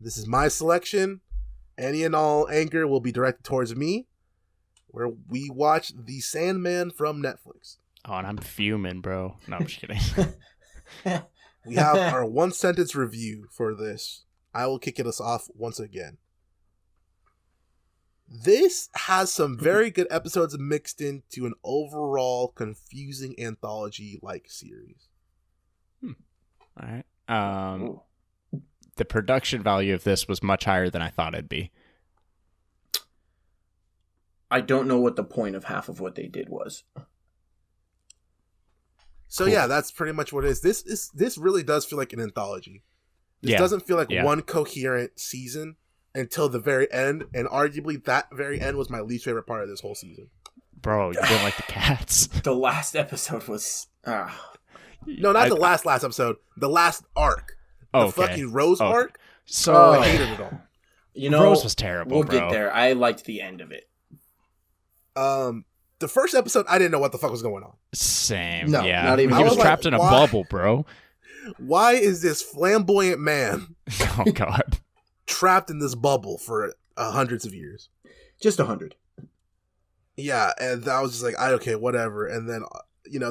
This is my selection. Any and all anger will be directed towards me, where we watch The Sandman from Netflix. Oh, and I'm fuming, bro. No, I'm just kidding. We have our one-sentence review for this. I will kick us off once again. This has some very good episodes mixed into an overall confusing anthology-like series. All right. The production value of this was much higher than I thought it'd be. I don't know what the point of half of what they did was. So Cool. yeah, that's pretty much what it is. This really does feel like an anthology. This Yeah. doesn't feel like Yeah. one coherent season until the very end, and arguably that very end was my least favorite part of this whole season. Bro, you didn't like the cats. The last episode was... No, not the last episode. The last arc. The Okay. fucking Rose Okay. arc. So I hated it all. You know, Rose was terrible, we'll bro. get there. I liked the end of it. The first episode, I didn't know what the fuck was going on. Same. No, yeah. not even- He I was was like, trapped in a why? bubble, bro. Why is this flamboyant man Oh god. trapped in this bubble for hundreds of years? Just 100. Yeah, and I was just like, okay, whatever. And then,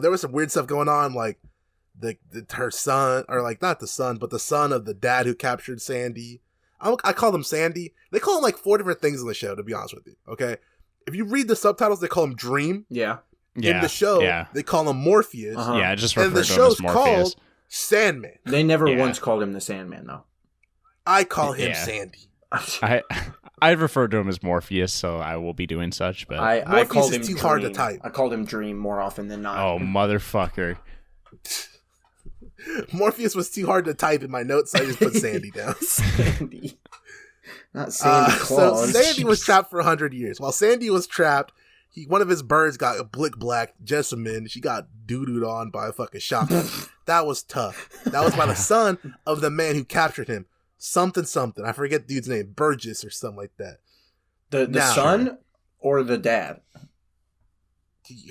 there was some weird stuff going on, like her son, or like not the son, but the son of the dad who captured Sandy. I call him Sandy. They call him like 4 different things in the show, to be honest with you. Okay, if you read the subtitles, they call him Dream. Yeah. Yeah. In the show, yeah. they call him Morpheus. Uh-huh. Yeah, I just And referred the to him as show's Morpheus. called Sandman. They never Yeah. once called him the Sandman, though. I call him Yeah. Sandy. I referred to him as Morpheus, so I will be doing such, but I Morpheus called is him too Dream. hard to type. I called him Dream more often than not. oh motherfucker. Morpheus was too hard to type in my notes, so I just put Sandy down. Sandy. Not Sandy So Claus. Sandy was trapped for 100 years. While Sandy was trapped, one of his birds got a blick black, Jessamine. She got doo-dooed on by a fucking shotgun. That was tough. That was by the son of the man who captured him. Something. I forget the dude's name. Burgess or something like that. The Now- son or the dad?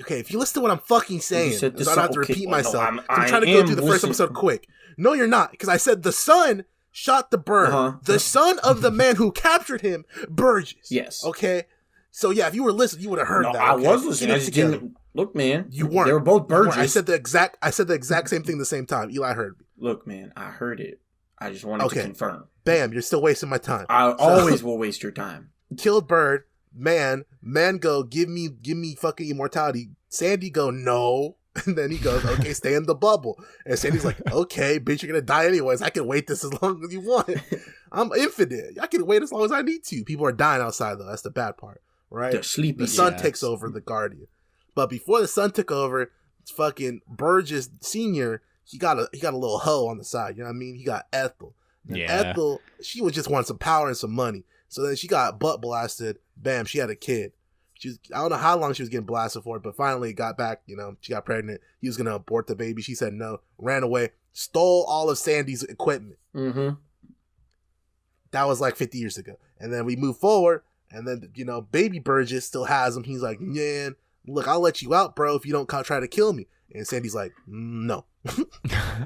Okay, if you listen to what I'm fucking saying, said the so I don't have to son. Okay, repeat well, no, myself. I'm trying to go through the first listening. episode quick. No, you're not, because I said the son shot the bird. Uh-huh. The son of the man who captured him, Burgess. Yes. Okay? So yeah, if you were listening, you would have heard No, that. I okay? was listening. Get I it just together. didn't... Look, man. You weren't. They were both You weren't. Burgess. I said the exact same thing at the same time. Eli heard me. Look, man. I heard it. I just wanted to confirm. Bam, you're still wasting my time. I So, always will waste your time. killed bird, man go, give me fucking immortality. Sandy go, no. And then he goes, okay, stay in the bubble. And Sandy's like, okay, bitch, you're gonna die anyways. I can wait this as long as you want. I'm infinite. I can wait as long as I need to. People are dying outside though. That's the bad part, right? They're sleepy. The son Yeah. takes over the Guardian. But before the son took over, it's fucking Burgess Senior. He got a little hoe on the side. You know what I mean? He got Ethel. And Yeah. Ethel, she would just want some power and some money. So then she got butt blasted. Bam, she had a kid. I don't know how long she was getting blasted for, but finally got back. She got pregnant. He was gonna abort the baby. She said no. Ran away. Stole all of Sandy's equipment. Mm-hmm. That was like 50 years ago. And then we move forward, and then, baby Burgess still has him. He's like, man, look, I'll let you out, bro, if you don't try to kill me. And Sandy's like, no.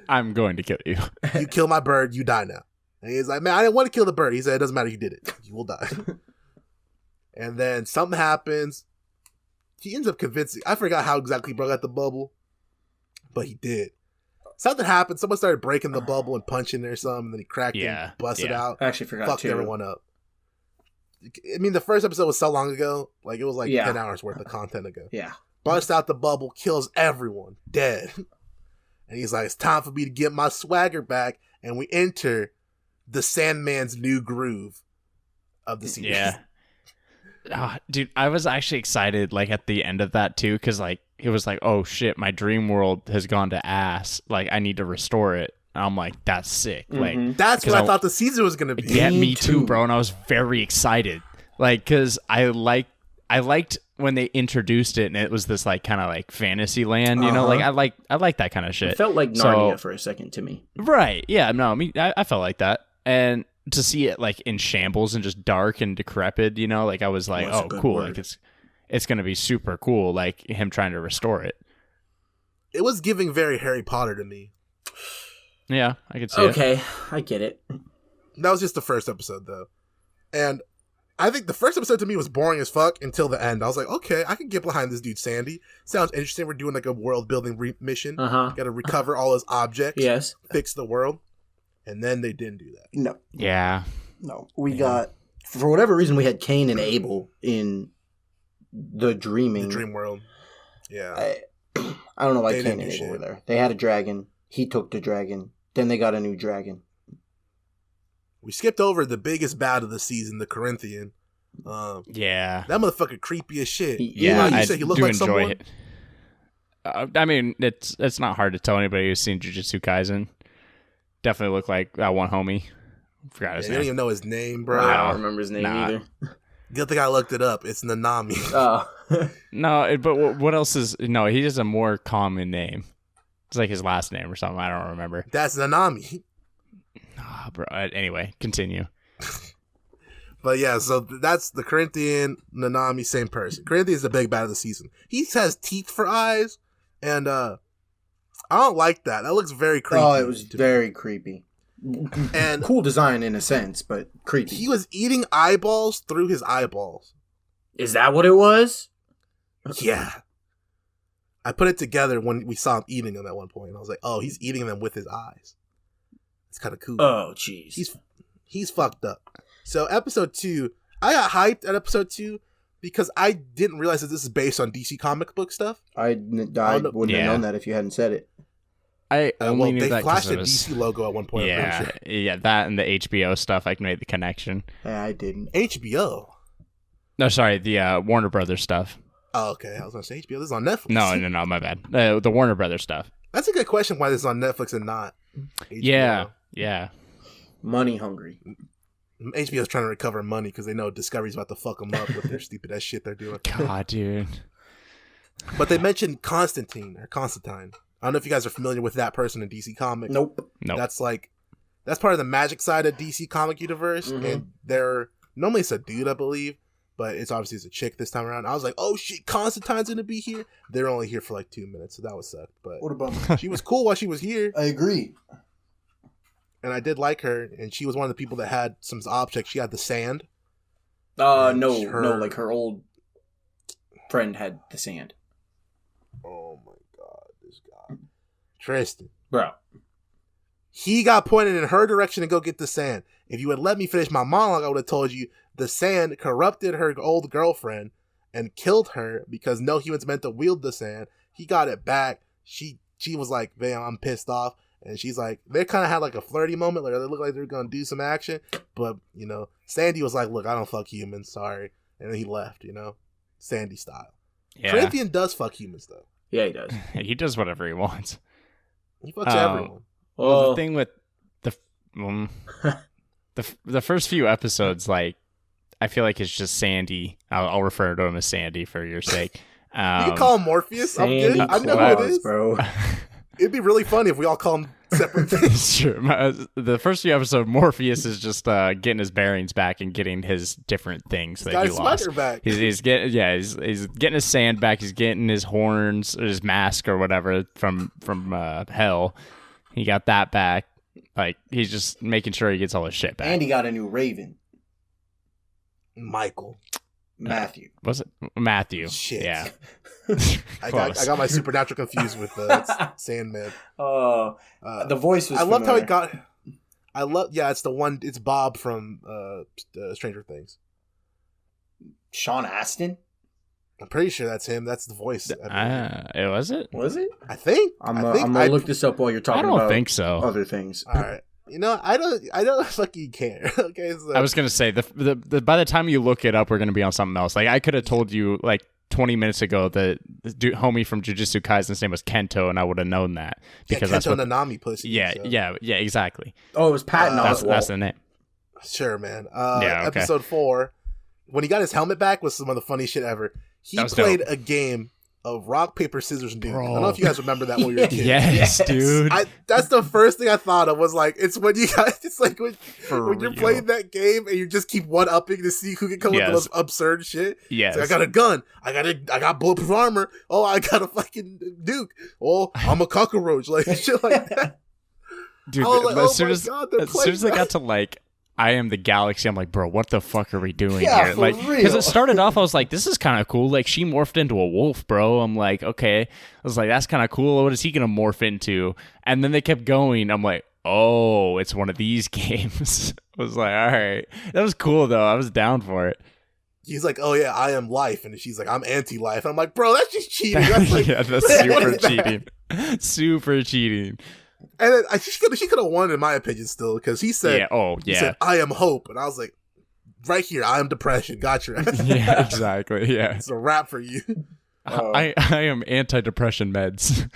I'm going to kill you. You kill my bird, you die now. And he's like, man, I didn't want to kill the bird. He said, it doesn't matter, you did it. You will die. And then something happens. He ends up convincing, I forgot how exactly he broke out the bubble, but he did. Something happened. Someone started breaking the bubble and punching it or something, and then he cracked it and busted out. I actually forgot Fucked too. everyone up. I mean, the first episode was so long ago. Like, it was like Yeah. 10 hours worth of content ago. Yeah. Busts out the bubble, kills everyone, dead. And he's like, it's time for me to get my swagger back. And we enter the Sandman's new groove of the series. Yeah. Dude, I was actually excited like at the end of that too, because like it was like, oh shit, my dream world has gone to ass. Like I need to restore it. And I'm like, that's sick. Like That's what 'cause I thought the season was going to be. yeah, me Me too, too. bro. And I was very excited, like because I liked when they introduced it and it was this like kind of like fantasy land, you know. Like I like that kind of shit. It felt like Narnia for a second to me. Right. Yeah. No, I mean, I felt like that. And to see it like in shambles and just dark and decrepit, you know, like I was like, That's a oh, good cool. word. Like it's going to be super cool. Like him trying to restore it. It was giving very Harry Potter to me. Yeah, I could see it. Okay, I get it. That was just the first episode, though. And I think the first episode to me was boring as fuck until the end. I was like, okay, I can get behind this dude, Sandy. Sounds interesting. We're doing like a world-building mission. Got to recover all his objects. Yes. Fix the world. And then they didn't do that. No. Yeah. No. We got, for whatever reason, we had Cain and Abel in the dream world. Yeah. I don't know why Cain and Abel were there. They had a dragon. He took the dragon. Then they got a new dragon. We skipped over the biggest bad of the season, the Corinthian. Yeah. That motherfucker creepy as shit. Yeah, you said he looked like someone? it. I mean, it's not hard to tell anybody who's seen Jujutsu Kaisen. Definitely looked like that one homie. Forgot his name. You don't even know his name, bro. I don't remember his name either. Good thing I looked it up. It's Nanami. Oh. No, but what else is... No, he has a more common name. It's like his last name or something. I don't remember. That's Nanami. Oh, bro. Anyway, continue. But yeah, so that's the Corinthian, Nanami, same person. Corinthian is the big bad of the season. He has teeth for eyes, and I don't like that. That looks very creepy. Oh, it was very creepy. And cool design in a sense, but creepy. He was eating eyeballs through his eyeballs. Is that what it was? Yeah. I put it together when we saw him eating them at one point. And I was like, oh, he's eating them with his eyes. It's kind of cool. Oh, jeez. He's fucked up. So episode 2, I got hyped at episode 2 because I didn't realize that this is based on DC comic book stuff. I wouldn't have known that if you hadn't said it. I only knew they that flashed a DC logo at one point. Yeah, yeah, that and the HBO stuff. I made the connection. I didn't. HBO. No, sorry, the Warner Brothers stuff. Oh, okay. I was gonna say HBO. This is on Netflix. No, my bad. The Warner Brothers stuff. That's a good question. Why this is on Netflix and not HBO? Yeah. Money hungry. HBO's trying to recover money because they know Discovery's about to fuck them up with their stupid ass shit they're doing. God, dude. But they mentioned Constantine. I don't know if you guys are familiar with that person in DC Comics. Nope. That's part of the magic side of DC Comic Universe, and they're normally it's a dude, I believe, but it's obviously a chick this time around. I was like, oh shit, Constantine's gonna be here. They're only here for like 2 minutes, so that was sucked. But what about she was cool while she was here. I agree. And I did like her, and she was one of the people that had some objects. She had the sand. No, like her old friend had the sand. Oh my god, this guy. Tristan. Bro. He got pointed in her direction to go get the sand. If you had let me finish my monologue, I would have told you the sand corrupted her old girlfriend and killed her because no human's meant to wield the sand. He got it back. She was like, man, I'm pissed off. And she's like, they kind of had like a flirty moment. Like they looked like they were going to do some action. But, Sandy was like, look, I don't fuck humans. Sorry. And then he left, Sandy style. Yeah. Corinthian does fuck humans, though. Yeah, he does. He does whatever he wants. He fucks everyone. Well, the thing with the first few episodes, like, I feel like it's just Sandy. I'll refer to him as Sandy for your sake. You can call him Morpheus. I'm good. I know who it is, bro. It'd be really funny if we all call him separate things. Sure. The first few episodes, Morpheus is just getting his bearings back and getting his different things that he lost. Back. He's getting his sand back. He's getting his horns, or his mask, or whatever from hell. He got that back. Like he's just making sure he gets all his shit back. And he got a new Raven. Matthew. Was it Matthew? Shit. Yeah. I got my Supernatural confused with Sandman. The voice was. I loved how he got. It's the one. It's Bob from Stranger Things. Sean Astin. I'm pretty sure that's him. That's the voice. Was it? Was it? I think. I'm gonna look this up while you're talking. I don't think so. Other things. All right. I don't fucking care. Okay. So. I was gonna say the by the time you look it up, we're gonna be on something else. Like I could have told you like 20 minutes ago that the homie from Jujutsu Kaisen's name was Kento, and I would have known that because that's what Nanami pussy. Yeah, exactly. Oh, it was Patton Oswalt. That's the name. Sure, man. Okay. Episode 4, when he got his helmet back, was some of the funniest shit ever. He played a game of rock, paper, scissors, dude. I don't know if you guys remember that when you were a kid. Yes, dude. That's the first thing I thought of was like, it's when you guys, it's like when you're playing that game and you just keep one-upping to see who can come with the most absurd shit. Yes. Like, I got a gun. I got bulletproof armor. Oh, I got a fucking duke. Oh, I'm a cockroach. Like, shit like that. Dude, I was like, as soon as they got to like I am the galaxy. I'm like, bro, what the fuck are we doing Yeah, here? for Like, real. because it started off, I was like, this is kind of cool. Like, she morphed into a wolf, bro. I'm like, okay. I was like, that's kind of cool. What is he gonna morph into? And then they kept going. I'm like, oh, it's one of these games. I was like, all right, that was cool though. I was down for it. He's like, oh yeah, I am life, and she's like, I'm anti-life. I'm like, bro, that's just cheating. That's like, Yeah, that's what super is that? cheating. Super cheating. And then she could have won in my opinion still because he said, Yeah. Oh, he yeah. said, I am hope, and I was like, right here, I am depression. Got your ass. Yeah, exactly. Yeah. It's a wrap for you. I am antidepressant meds.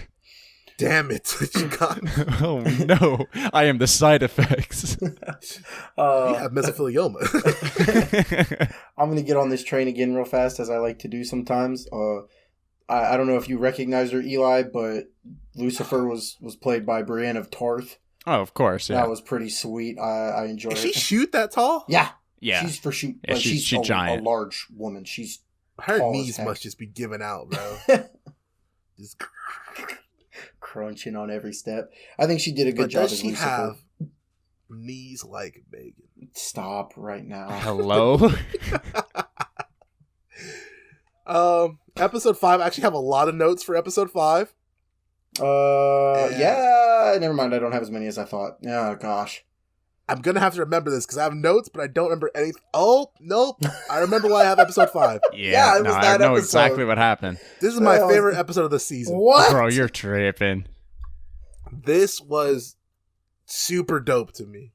Damn it, you got me. Oh no, I am the side effects. You have mesothelioma. I'm gonna get on this train again real fast, as I like to do sometimes. I don't know if you recognize her, Eli, but Lucifer was played by Brienne of Tarth. Oh, of course. Yeah. That was pretty sweet. I enjoyed Did it. she shoot that tall? Yeah. Yeah. She's for shoot. Yeah, Like, she's a giant. large woman. She's Her tall as knees heck. must just be giving out, bro. Just- crunching on every step. I think she did a good but job does as she Lucifer. have knees like Megan? Stop right now. Hello. Episode 5. I actually have a lot of notes for episode 5. Yeah. Never mind. I don't have as many as I thought. Oh gosh. I'm gonna have to remember this because I have notes, but I don't remember anything. Oh nope, I remember why I have episode 5. Yeah, it was I that know episode. exactly what happened. This is my Well, favorite episode of the season. What? Bro, you're tripping. This was super dope to me.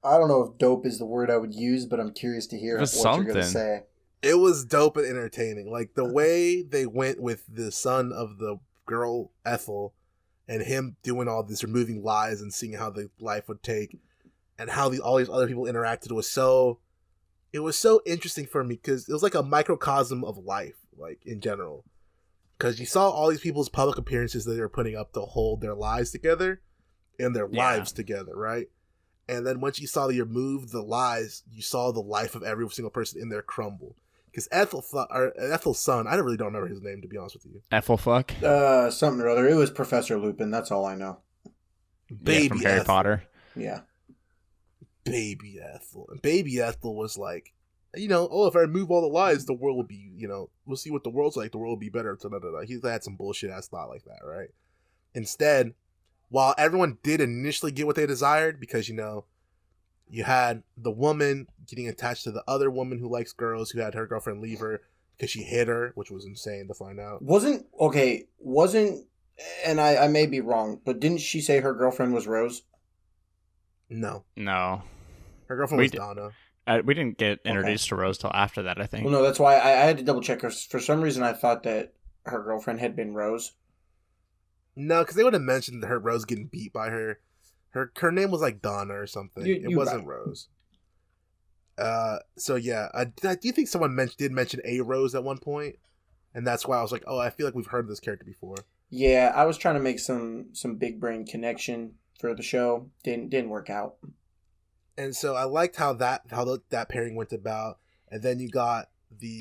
I don't know if dope is the word I would use, but I'm curious to hear It what was you're going to something. say. It was dope and entertaining. Like the way they went with the son of the girl Ethel, and him doing all this, removing lies and seeing how the life would take, and how all these other people interacted was so interesting for me because it was like a microcosm of life, like in general. Because you saw all these people's public appearances that they were putting up to hold their lives together and their lives together, right? And then once you saw you remove the lies, you saw the life of every single person in there crumble. Because Ethel's son, I really don't remember his name, to be honest with you. Ethelfuck. Something or other. It was Professor Lupin. That's all I know. Baby from Harry Ethel. Potter. Yeah. Baby Ethel. And Baby Ethel was like, if I remove all the lies, the world will be, we'll see what the world's like. The world will be better. He had some bullshit ass thought like that, right? Instead, while everyone did initially get what they desired, because, you had the woman getting attached to the other woman who likes girls, who had her girlfriend leave her because she hit her, which was insane to find out. And I may be wrong, but didn't she say her girlfriend was Rose? No. Her girlfriend was Donna. We didn't get introduced to Rose till after that, I think. Well, no, that's why I had to double check. For some reason, I thought that her girlfriend had been Rose. No, because they would have mentioned her Rose getting beat by her. Her name was like Donna or something. It wasn't right. Rose. So yeah, I do think someone did mention a Rose at one point, and that's why I was like, oh, I feel like we've heard this character before. Yeah, I was trying to make some big brain connection for the show. Didn't work out. And so I liked how that pairing went about, and then you got the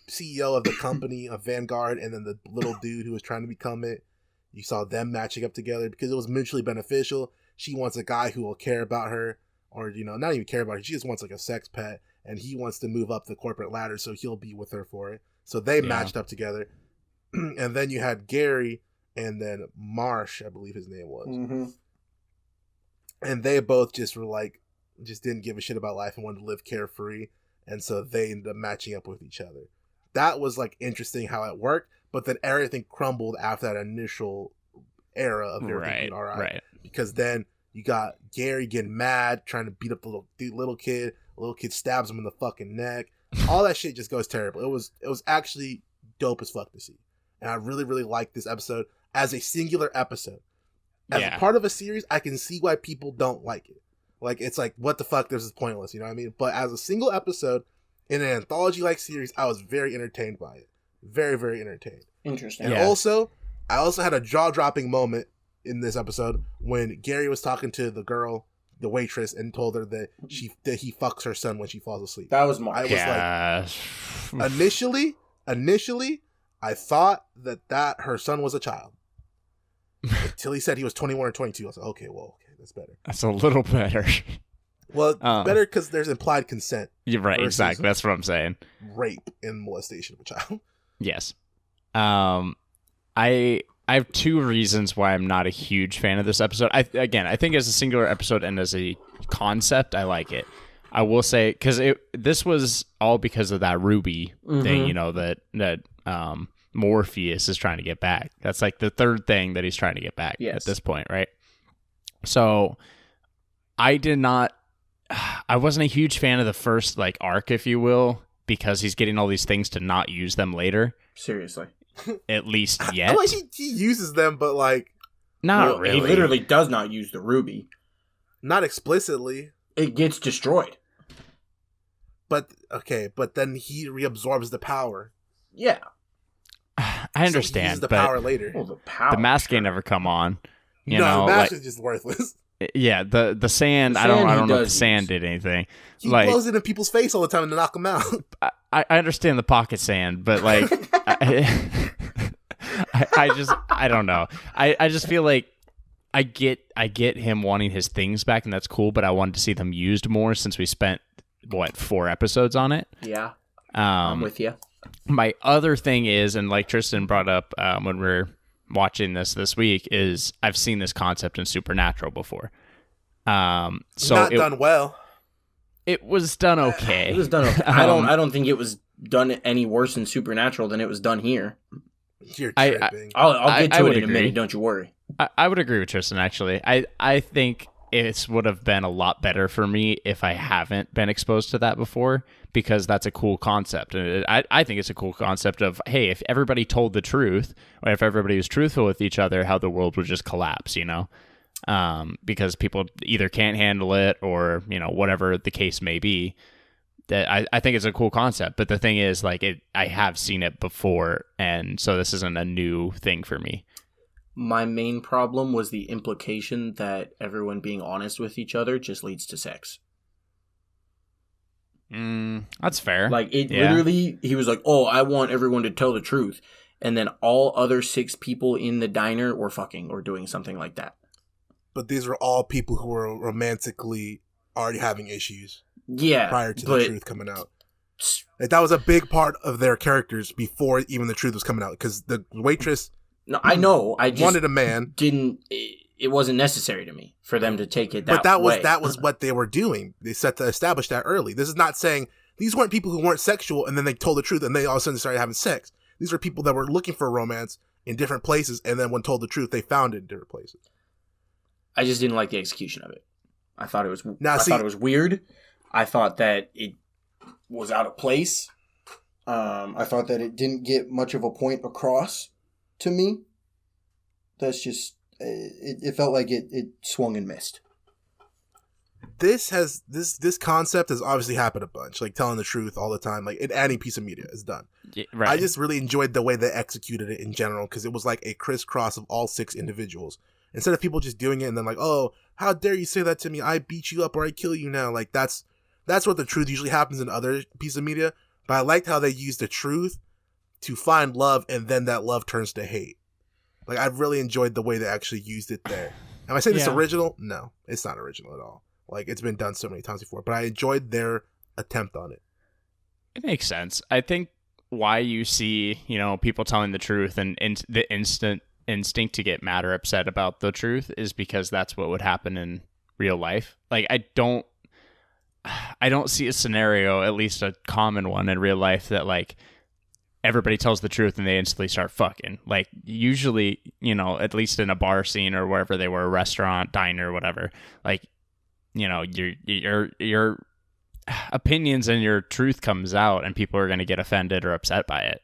CEO of the company of Vanguard, and then the little dude who was trying to become it. You saw them matching up together because it was mutually beneficial. She wants a guy who will care about her, or not even care about her. She just wants like a sex pet, and he wants to move up the corporate ladder, so he'll be with her for it. So they matched up together, and then you had Gary and then Marsh, I believe his name was. Mm-hmm. And they both just didn't give a shit about life and wanted to live carefree. And so they ended up matching up with each other. That was like interesting how it worked, but then everything crumbled after that initial era of everything being all right. Right. Because then you got Gary getting mad, trying to beat up the little kid. The little kid stabs him in the fucking neck. All that shit just goes terrible. It was actually dope as fuck to see. And I really, really liked this episode as a singular episode. As a part of a series, I can see why people don't like it. Like, it's like, what the fuck, this is pointless, you know what I mean? But as a single episode in an anthology-like series, I was very entertained by it. Very, very entertained. Interesting. And also, I also had a jaw-dropping moment in this episode when Gary was talking to the girl, the waitress, and told her that he fucks her son when she falls asleep. That was Mark. I was like, initially, I thought that her son was a child. Until he said he was 21 or 22. I was like, okay, that's better. That's a little better. Well, better because there's implied consent. You're right, exactly. That's what I'm saying. Rape and molestation of a child. Yes. I have two reasons why I'm not a huge fan of this episode. I think as a singular episode and as a concept, I like it. I will say, because this was all because of that Ruby thing, you know, that Morpheus is trying to get back. That's like the third thing that he's trying to get back at this point, right? So I wasn't a huge fan of the first like arc, if you will, because he's getting all these things to not use them later. Seriously. At least yet. Like he uses them, but like not really. He literally does not use the ruby. Not explicitly. It gets destroyed. But then he reabsorbs the power. Yeah. I understand. So he uses the but power later. Well, the power. The mask ain't never come on. You no, know, the mask is just worthless. Yeah, the sand. I don't know if the sand did anything. He like, blows it in people's face all the time to knock them out. I understand the pocket sand, but like, I don't know. I just feel like I get him wanting his things back, and that's cool. But I wanted to see them used more since we spent 4 episodes on it. Yeah, I'm with you. My other thing is, and like Tristan brought up when we're watching this week, is I've seen this concept in Supernatural before. So not done well. It was done okay. It was done okay. I don't think it was done any worse in Supernatural than it was done here. You're tripping. I'll get to it in agree. a minute. Don't you worry. I would agree with Tristan, actually. I think it would have been a lot better for me if I haven't been exposed to that before, because that's a cool concept. And I think it's a cool concept of, hey, if everybody told the truth, or if everybody was truthful with each other, how the world would just collapse, you know? Because people either can't handle it or, you know, whatever the case may be. That I think it's a cool concept. But the thing is, like, I have seen it before, and so this isn't a new thing for me. My main problem was the implication that everyone being honest with each other just leads to sex. That's fair. Like, literally, he was like, oh, I want everyone to tell the truth. And then all other 6 people in the diner were fucking or doing something like that. But these were all people who were romantically already having issues. Yeah. Prior to the truth coming out. Like, that was a big part of their characters before even the truth was coming out. Because the waitress... No, I know. I just wanted a man. It wasn't necessary to me for them to take it that way. But that was what they were doing. They set to establish that early. This is not saying these weren't people who weren't sexual and then they told the truth and they all of a sudden started having sex. These were people that were looking for romance in different places, and then when told the truth, they found it in different places. I just didn't like the execution of it. I thought it was thought it was weird. I thought that it was out of place. I thought that it didn't get much of a point across to me. That's just it felt like it swung and missed. This concept has obviously happened a bunch, like telling the truth all the time, like in any piece of media is done. Yeah, right. I just really enjoyed the way they executed it in general, because it was like a crisscross of all 6 individuals. Instead of people just doing it and then like, oh, how dare you say that to me? I beat you up or I kill you now. Like that's what the truth usually happens in other pieces of media. But I liked how they used the truth to find love, and then that love turns to hate. Like, I really enjoyed the way they actually used it there. Am I saying this original? No, it's not original at all. Like, it's been done so many times before, but I enjoyed their attempt on it. It makes sense. I think why you see, you know, people telling the truth and the instant instinct to get mad or upset about the truth is because that's what would happen in real life. Like, I don't see a scenario, at least a common one in real life, that like everybody tells the truth and they instantly start fucking. Like, usually, you know, at least in a bar scene or wherever they were, a restaurant, diner, whatever, like, you know, your opinions and your truth comes out and people are going to get offended or upset by it,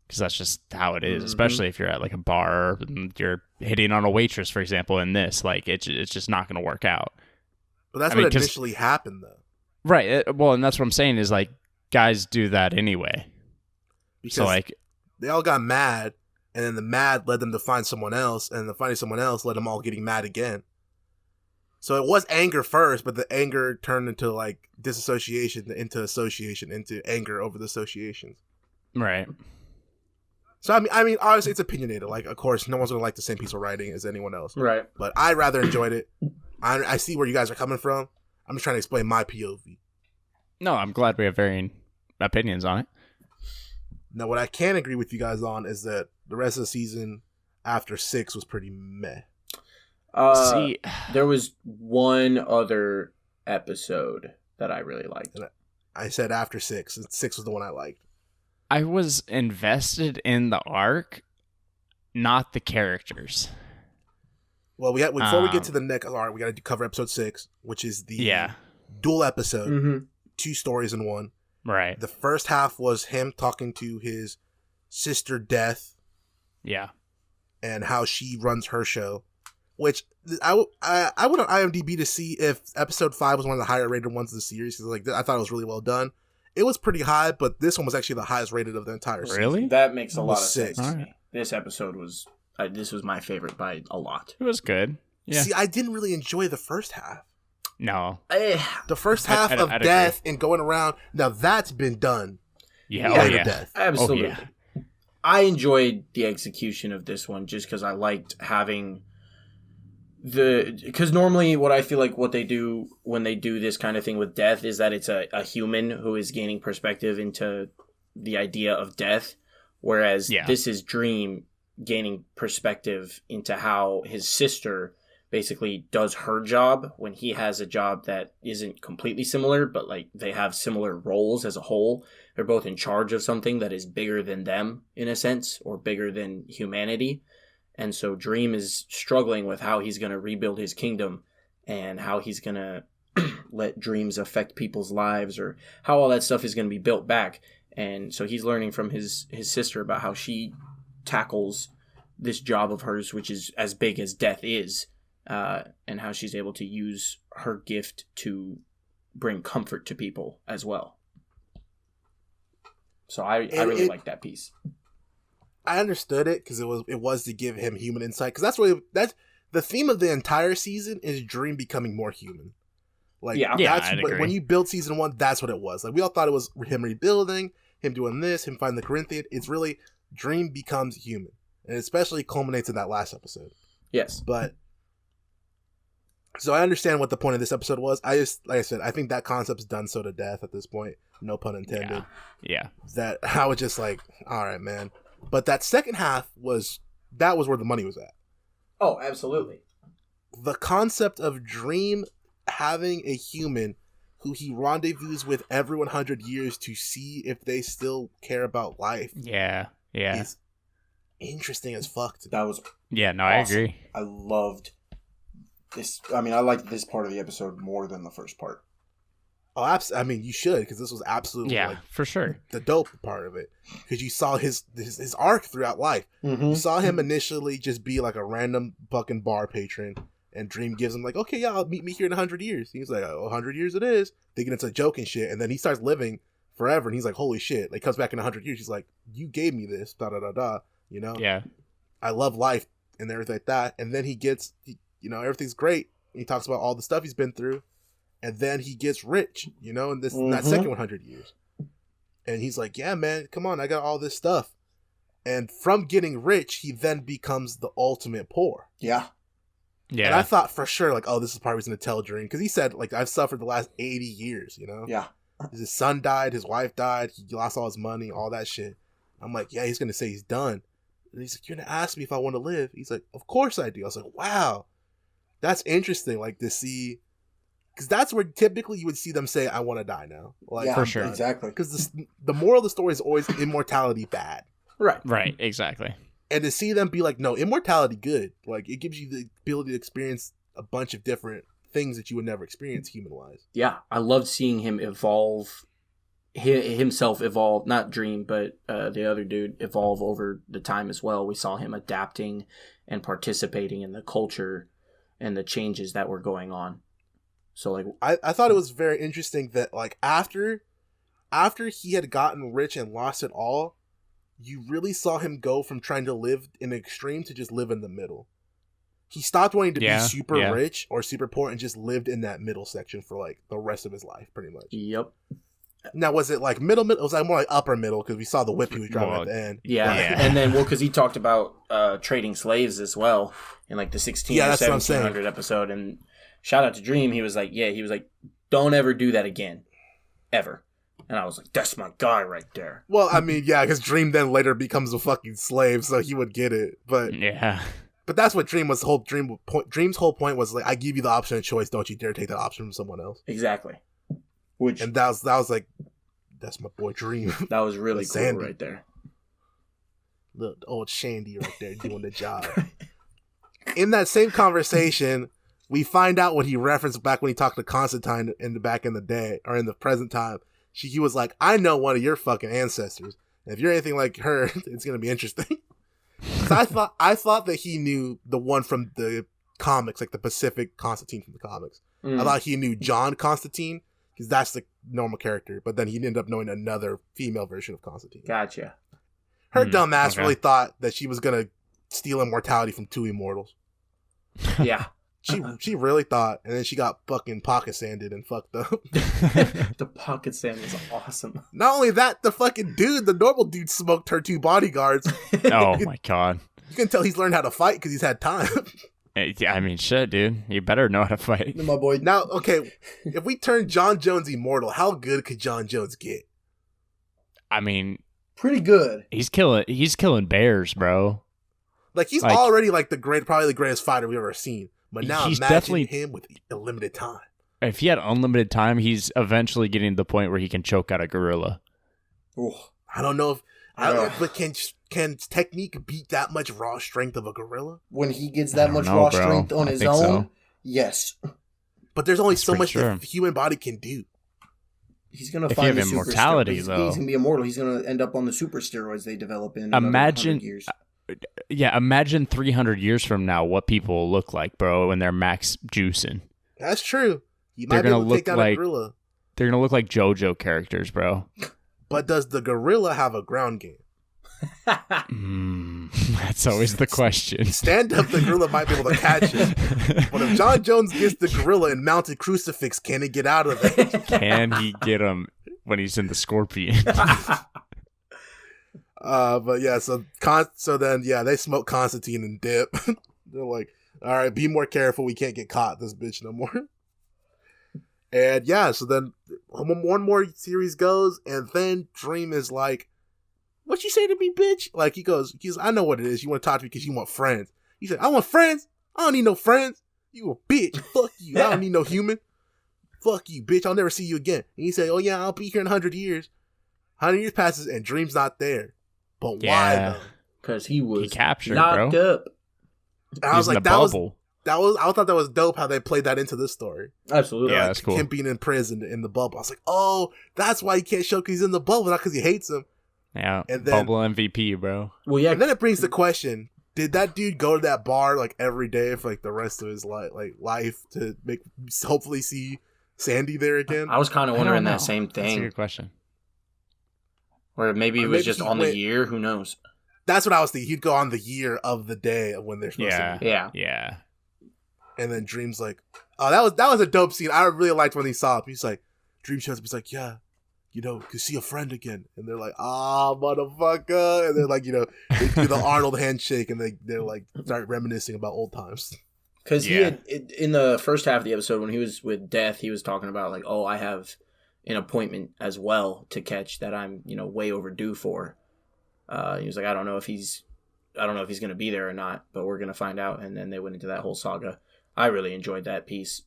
because that's just how it is. Especially if you're at like a bar and you're hitting on a waitress, for example, in this, like, it's just not going to work out. But that's what initially happened, though. Right. Well, and that's what I'm saying is, like, guys do that anyway. Because so, like, they all got mad, and then the mad led them to find someone else, and the finding someone else led them all getting mad again. So it was anger first, but the anger turned into like disassociation, into association, into anger over the associations. Right. So I mean, obviously it's opinionated. Like, of course, no one's gonna like the same piece of writing as anyone else. Right. But I rather enjoyed it. I see where you guys are coming from. I'm just trying to explain my POV. No, I'm glad we have varying opinions on it. Now, what I can agree with you guys on is that the rest of the season after 6 was pretty meh. See, there was one other episode that I really liked. I said after 6. 6 was the one I liked. I was invested in the arc, not the characters. Well, before we get to the next arc, we got to cover episode 6, which is the dual episode. Mm-hmm. 2 stories in one. Right. The first half was him talking to his sister Death. Yeah. And how she runs her show. Which I went on IMDb to see if episode 5 was one of the higher rated ones of the series. Like, I thought it was really well done. It was pretty high, but this one was actually the highest rated of the entire season. Really? That makes a lot of sense to right. me. This episode was this was my favorite by a lot. It was good. Yeah. See, I didn't really enjoy the first half. No. The first half of I'd Death agree. and going around, now that's been done. Yeah. Later Oh, yeah. Death. Absolutely. Oh, yeah. I enjoyed the execution of this one just because I liked having because normally what I feel like what they do when they do this kind of thing with death is that it's a human who is gaining perspective into the idea of death, whereas this is Dream gaining perspective into how his sister basically does her job when he has a job that isn't completely similar, but like they have similar roles as a whole. They're both in charge of something that is bigger than them in a sense, or bigger than humanity. And so Dream is struggling with how he's going to rebuild his kingdom and how he's going to let dreams affect people's lives, or how all that stuff is going to be built back. And so he's learning from his sister about how she tackles this job of hers, which is as big as death is, and how she's able to use her gift to bring comfort to people as well. So I really like that piece. I understood it because it was to give him human insight, because that's the theme of the entire season is Dream becoming more human. Like when you build season 1, that's what it was. Like we all thought it was him rebuilding, him doing this, him finding the Corinthian. It's really Dream becomes human, and it especially culminates in that last episode. Yes, but so I understand what the point of this episode was. I just, like I said, I think that concept's done so to death at this point. No pun intended. Yeah. That I was just like, all right, man. But that second half where the money was at. Oh, absolutely. The concept of Dream having a human who he rendezvous with every 100 years to see if they still care about life. Yeah. Is interesting as fuck. That was awesome. I agree. I loved this. I mean, I liked this part of the episode more than the first part. Oh, I mean, you should, because this was absolutely for sure the dope part of it. Because you saw his arc throughout life. Mm-hmm. You saw him initially just be like a random fucking bar patron, and Dream gives him like, okay, yeah, I'll meet me here in 100 years. He's like, 100 years it is. Thinking it's a joke and shit, and then he starts living forever, and he's like, holy shit. Like, comes back in 100 years, he's like, you gave me this, da-da-da-da, you know? Yeah. I love life and everything like that. And then he gets, everything's great. And he talks about all the stuff he's been through. And then he gets rich, in that second 100 years. And he's like, yeah, man, come on, I got all this stuff. And from getting rich, he then becomes the ultimate poor. Yeah. Yeah. And I thought for sure, like, oh, this is probably going to tell Dream. Because he said, like, I've suffered the last 80 years, Yeah. His son died, his wife died, he lost all his money, all that shit. I'm like, yeah, he's going to say he's done. And he's like, you're going to ask me if I want to live? He's like, of course I do. I was like, wow, that's interesting, like, to see. Because that's where typically you would see them say, I want to die now. Like, yeah, for sure. Exactly. Because the moral of the story is always immortality bad. Right, exactly. And to see them be like, no, immortality good. Like, it gives you the ability to experience a bunch of different things that you would never experience human-wise. Yeah, I loved seeing him evolve, himself evolve, not Dream, but the other dude evolve over the time as well. We saw him adapting and participating in the culture and the changes that were going on. So like I thought it was very interesting that like after he had gotten rich and lost it all, you really saw him go from trying to live in an extreme to just live in the middle. He stopped wanting to be super rich or super poor and just lived in that middle section for like the rest of his life, pretty much. Yep. Now, was it like middle? It was like more like upper middle because we saw the whip he was driving at the end. Yeah. And then, because he talked about trading slaves as well in like the 16 or 1700 episode. And shout out to Dream. He was like, don't ever do that again. Ever. And I was like, that's my guy right there. Well, I mean, yeah, because Dream then later becomes a fucking slave, so he would get it. But yeah. But that's what Dream's whole point was, like, I give you the option of choice, don't you dare take that option from someone else. Exactly. And that was like, that's my boy Dream. That was really cool Sandy. right there. The old Shandy right there doing the job. In that same conversation, we find out what he referenced back when he talked to Constantine back in the day, or in the present time. He was like, I know one of your fucking ancestors. And if you're anything like her, it's going to be interesting. So I thought that he knew the one from the comics, like the Pacific Constantine from the comics. I thought he knew John Constantine, because that's the normal character. But then he ended up knowing another female version of Constantine. Gotcha. Her dumb ass really thought that she was going to steal immortality from two immortals. Yeah. She really thought, and then she got fucking pocket sanded and fucked up. The pocket sand was awesome. Not only that, the normal dude smoked her two bodyguards. Oh my god. You can tell he's learned how to fight because he's had time. Yeah, I mean, shit, dude. You better know how to fight. My boy. Now, okay, if we turn John Jones immortal, how good could John Jones get? I mean, pretty good. He's killing bears, bro. Like, he's already like probably the greatest fighter we've ever seen. But now he's imagine definitely him with unlimited time. If he had unlimited time, he's eventually getting to the point where he can choke out a gorilla. Ooh, I don't know but can technique beat that much raw strength of a gorilla? When he gets that much raw strength on his own, so. Yes. But there's only so much the human body can do. He's gonna find the immortality, though. He's gonna be immortal. He's gonna end up on the super steroids they develop in. Imagine. Years. Yeah, imagine 300 years from now what people will look like, bro, when they're max juicing. That's true. You might be able to take out a gorilla. They're gonna look like JoJo characters, bro. But does the gorilla have a ground game? That's always the question. Stand up, the gorilla might be able to catch it. But if John Jones gets the gorilla in mounted crucifix, can he get out of it? Can he get him when he's in the scorpion? But yeah, so then they smoke Constantine and dip. They're like, all right, be more careful. We can't get caught, this bitch no more. And yeah, so then one more series goes, and then Dream is like, what you say to me, bitch? Like, he goes, I know what it is. You want to talk to me because you want friends. He said, I want friends? I don't need no friends. You a bitch. Fuck you. I don't need no human. Fuck you, bitch. I'll never see you again. And he said, oh yeah, I'll be here in 100 years. 100 years passes, and Dream's not there. But why, though? Because he was captured, locked up. And I was like, I thought that was dope how they played that into this story. Absolutely. Yeah, that's cool. Him being in prison in the bubble. I was like, oh, that's why he can't show because he's in the bubble, not because he hates him. Yeah, and then, bubble MVP, bro. Well, yeah. And then it brings the question, did that dude go to that bar like every day for like the rest of his life to hopefully see Sandy there again? I was kind of wondering that same thing. That's a good question. Or maybe it was just on the year. Who knows? That's what I was thinking. He'd go on the year of the day of when they're supposed to be. Yeah. And then Dream's like, oh, that was a dope scene. I really liked when he saw him. He's like, Dream shows up. He's like, yeah, could see a friend again. And they're like, motherfucker. And they're like, they do the Arnold handshake, and they're like, start reminiscing about old times. Because he had, in the first half of the episode, when he was with Death, he was talking about like, oh, I have an appointment as well to catch that I'm, way overdue for. He was like, I don't know if he's going to be there or not, but we're going to find out. And then they went into that whole saga. I really enjoyed that piece.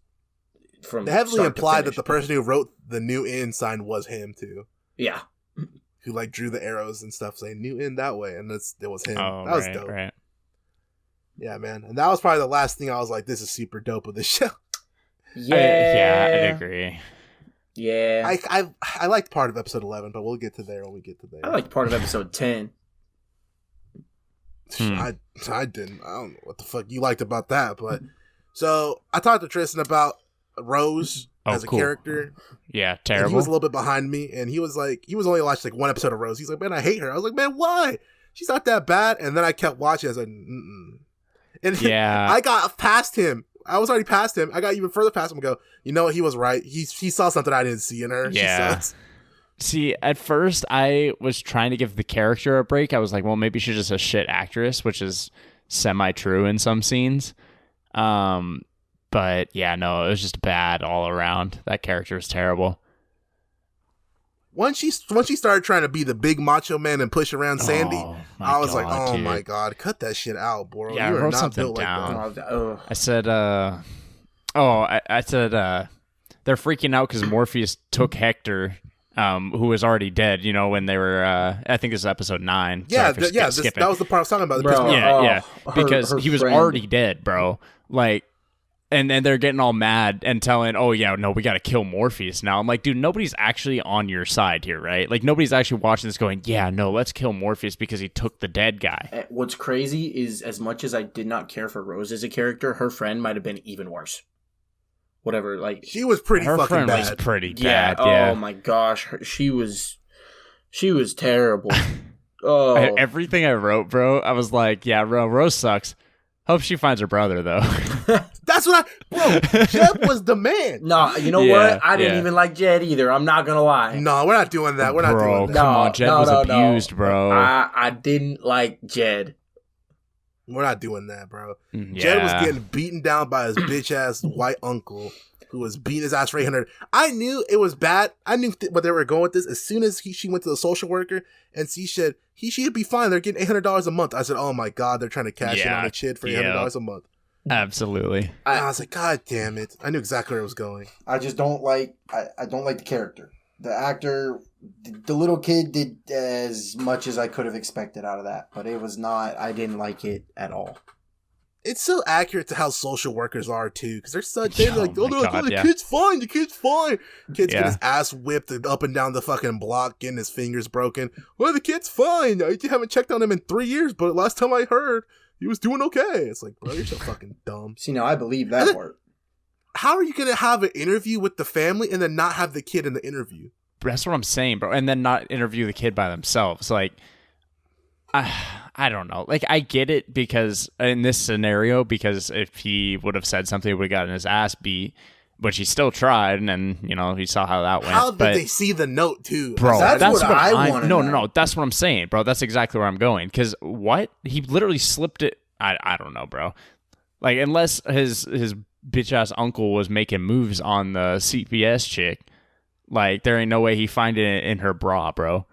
They heavily implied that the person who wrote the new in sign was him too. Yeah. Who like drew the arrows and stuff saying new in that way. And it was him. Oh, that was dope. Right. Yeah, man. And that was probably the last thing I was like, this is super dope of this show. Yeah, I'd agree. Yeah. I liked part of episode 11, but we'll get to there when we get to there. I liked part of episode 10. I didn't. I don't know what the fuck you liked about that, but so I talked to Tristan about Rose as a character. Yeah, terrible. And he was a little bit behind me, and he was only watched like one episode of Rose. He's like, man, I hate her. I was like, man, why? She's not that bad. And then I kept watching. I was like, and I got past him. I was already past him. I got even further past him and go, you know what? He was right. He saw something I didn't see in her. Yeah. See, at first I was trying to give the character a break. I was like, well, maybe she's just a shit actress, which is semi-true in some scenes. But yeah, no, it was just bad all around. That character was terrible. Once she started trying to be the big macho man and push around Sandy, I was like, oh my God, cut that shit out, bro. Yeah, you I are wrote not something built down. like that. I said, I said, they're freaking out because Morpheus took Hector, who was already dead, when they were, I think this is episode 9. Yeah, that was the part I was talking about. Bro, because he was friend. already dead, bro. Like, and they're getting all mad and telling, oh, yeah, no, we got to kill Morpheus now. I'm like, dude, nobody's actually on your side here, right? Like, nobody's actually watching this going, yeah, no, let's kill Morpheus because he took the dead guy. What's crazy is, as much as I did not care for Rose as a character, her friend might have been even worse. Whatever, like... She was pretty her fucking friend bad. was pretty bad, yeah. Oh, my gosh. She was terrible. Oh. Everything I wrote, bro, I was like, yeah, Rose sucks. Hope she finds her brother, though. That's what Bro, Jed was the man. No, you know what? I didn't even like Jed either. I'm not going to lie. No, we're not doing that. We're not doing that. Come on, Jed was abused, bro. I didn't like Jed. We're not doing that, bro. Yeah. Jed was getting beaten down by his bitch-ass white uncle who was beating his ass for 800. I knew it was bad. I knew what they were going with this. As soon as she went to the social worker and she said, she'd be fine. They're getting $800 a month. I said, oh my God, they're trying to cash in on a kid for $800 a month. Absolutely. I was like, God damn it. I knew exactly where it was going. I just don't like, I don't like the character. The actor, the little kid did as much as I could have expected out of that, but it was not, I didn't like it at all. It's so accurate to how social workers are too, because they're like, the kid's fine, Kid's getting his ass whipped up and down the fucking block, getting his fingers broken. Well, the kid's fine. I haven't checked on him in 3 years, but last time I heard, he was doing okay. It's like, bro, you're so fucking dumb. See, now I believe that part. How are you going to have an interview with the family and then not have the kid in the interview? That's what I'm saying, bro. And then not interview the kid by themselves. Like, I don't know. Like, I get it because in this scenario, because if he would have said something, he would have gotten his ass beat. But she still tried, and then, he saw how that went. How did they see the note, too? Bro, that's what I want to know. No. That's what I'm saying, bro. That's exactly where I'm going. Because what? He literally slipped it. I don't know, bro. Like, unless his bitch-ass uncle was making moves on the CPS chick, like, there ain't no way he find it in her bra, bro.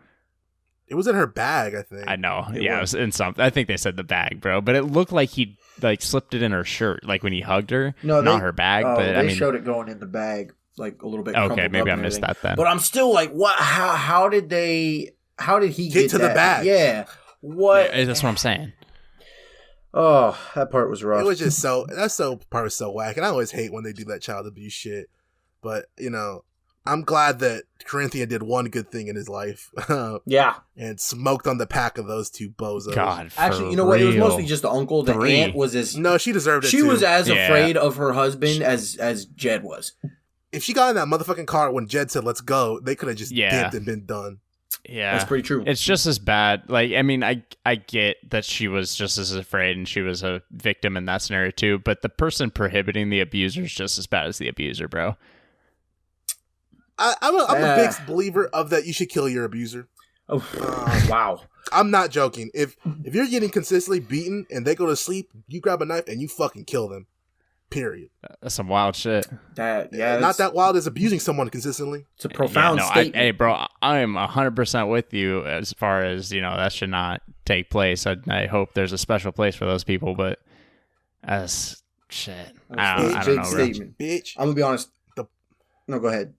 It was in her bag, I think. I know. It was in something. I think they said the bag, bro. But it looked like he slipped it in her shirt, like when he hugged her. No, not her bag. But they showed it going in the bag, like a little bit. Okay, maybe I missed that then. But I'm still like, what? How did he get to the bag? Yeah. What? Yeah, that's what I'm saying. Oh, that part was rough. It was just part was so whack, and I always hate when they do that child abuse shit. But I'm glad that Corinthian did one good thing in his life. Yeah. And smoked on the pack of those two bozos. God, actually, you know what? It was mostly just the uncle. The aunt was as... No, she deserved it, She too. was as afraid of her husband as Jed was. If she got in that motherfucking car when Jed said, let's go, they could have just dipped and been done. Yeah. That's pretty true. It's just as bad. Like, I mean, I get that she was just as afraid and she was a victim in that scenario, too. But the person prohibiting the abuser is just as bad as the abuser, bro. I'm a big believer of that you should kill your abuser. Oh, wow. I'm not joking. If you're getting consistently beaten and they go to sleep, you grab a knife and you fucking kill them. Period. That's some wild shit. Not that wild as abusing someone consistently. It's a profound statement. Hey, bro, I am 100% with you as far as, that should not take place. I hope there's a special place for those people, but that's shit. I don't know, bro. Bitch. I'm going to be honest. No, go ahead.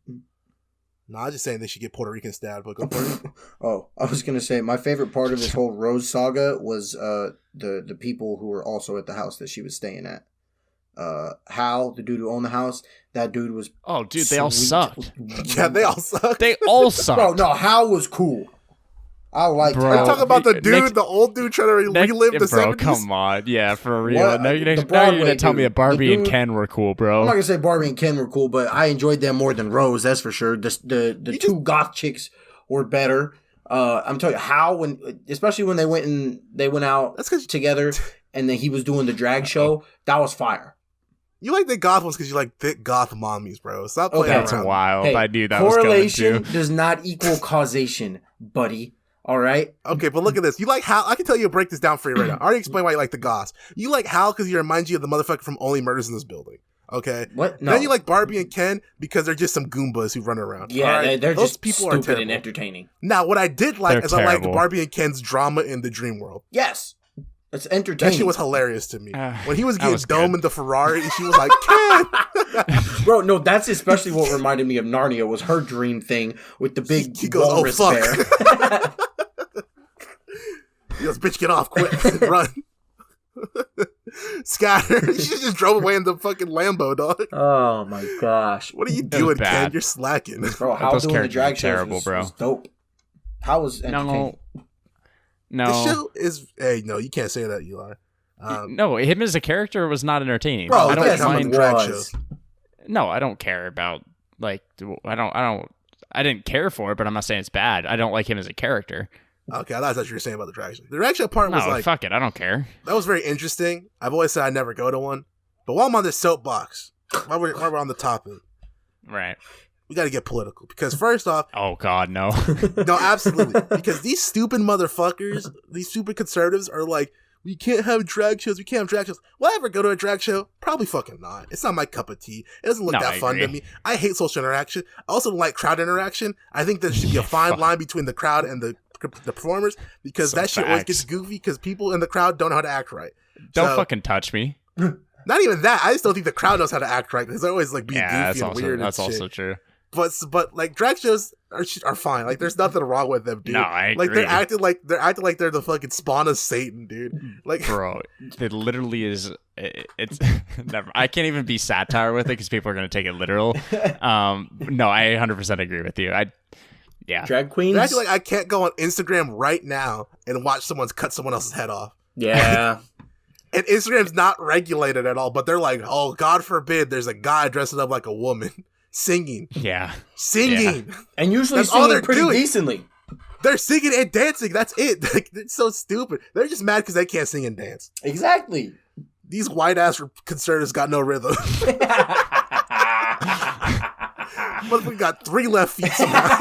No, I was just saying they should get Puerto Rican stabbed, but go for it. Oh, I was going to say, my favorite part of this whole Rose saga was the people who were also at the house that she was staying at. Hal, the dude who owned the house, that dude was... Oh, dude, they all sucked. Yeah, they all sucked. They all sucked. Bro, no, Hal was cool. I liked Hal. I'm talking about the dude, the old dude trying to relive the 70s. Come on. Yeah, for real. Now you're going to tell me that Barbie and Ken were cool, bro. I'm not going to say Barbie and Ken were cool, but I enjoyed them more than Rose, that's for sure. The two goth chicks were better. I'm telling you, Hal, especially when they went out together and then he was doing the drag show, that was fire. You like the goth ones because you like thick goth mommies, bro. Stop playing around. That's wild. I knew that was coming correlation does not equal causation, buddy. All right. Okay, but look at this. You like Hal. I can tell you, break this down for you right now. I already explained why you like the goths. You like Hal because he reminds you of the motherfucker from Only Murders in This Building. Okay. What? No. Then you like Barbie and Ken because they're just some Goombas who run around. Yeah, right? they're Those just people stupid are and entertaining. Now, what I did like They're is I like terrible. Barbie and Ken's drama in the dream world. Yes. It's entertaining. That shit was hilarious to me. When he was that getting was dome good. in the Ferrari, and she was like, Ken! Bro, no, that's especially what reminded me of Narnia was her dream thing with the big He goes, walrus oh, bear. fuck. He goes, bitch, get off, quick, run. Scatter. She just drove away in the fucking Lambo, dog. Oh my gosh. What are you doing, Ken? bad. You're slacking. Bro, how Those doing the characters drag are shows terrible, was, bro. was dope. How was entertaining? No. The show is... Hey, no, you can't say that, Eli. No, him as a character was not entertaining. Bro, I don't yes, mind drag was. shows. No, I don't care about I didn't care for it, but I'm not saying it's bad. I don't like him as a character. Okay, I thought that's what you were saying about the drag show. The drag show part No, was like... fuck it, I don't care. That was very interesting. I've always said I'd never go to one. But while I'm on this soapbox, while we're on the topic, Right. we got to get political. Because first off, Oh God, no. no, absolutely. Because these stupid motherfuckers, these stupid conservatives are like, we can't have drag shows. We can't have drag shows. Will I ever go to a drag show? Probably fucking not. It's not my cup of tea. It doesn't look No, that I fun to agree. me. I hate social interaction. I also don't like crowd interaction. I think there should be a fine line between the crowd and the performers because Some that shit always facts. gets goofy because people in the crowd don't know how to act right. Don't So- fucking touch me. Not even that. I just don't think the crowd knows how to act right because they're always like being Yeah, goofy and weird. that's and shit. also true. But like drag shows are fine. Like there's nothing wrong with them, dude. No, I agree. Like they're acting like they're the fucking spawn of Satan, dude. Like Bro, it literally is. It's never. I can't even be satire with it because people are gonna take it literal. No, I 100% agree with you. Yeah. Drag queens? they're acting like I can't go on Instagram right now and watch someone cut someone else's head off. Yeah. And Instagram's not regulated at all, but they're like, oh, God forbid, there's a guy dressing up like a woman singing. Yeah. And usually That's all singing they're pretty doing. decently. They're singing and dancing. That's it. Like, it's so stupid. They're just mad because they can't sing and dance. Exactly. These white ass conservatives got no rhythm. Motherfucker got 3 left feet somehow.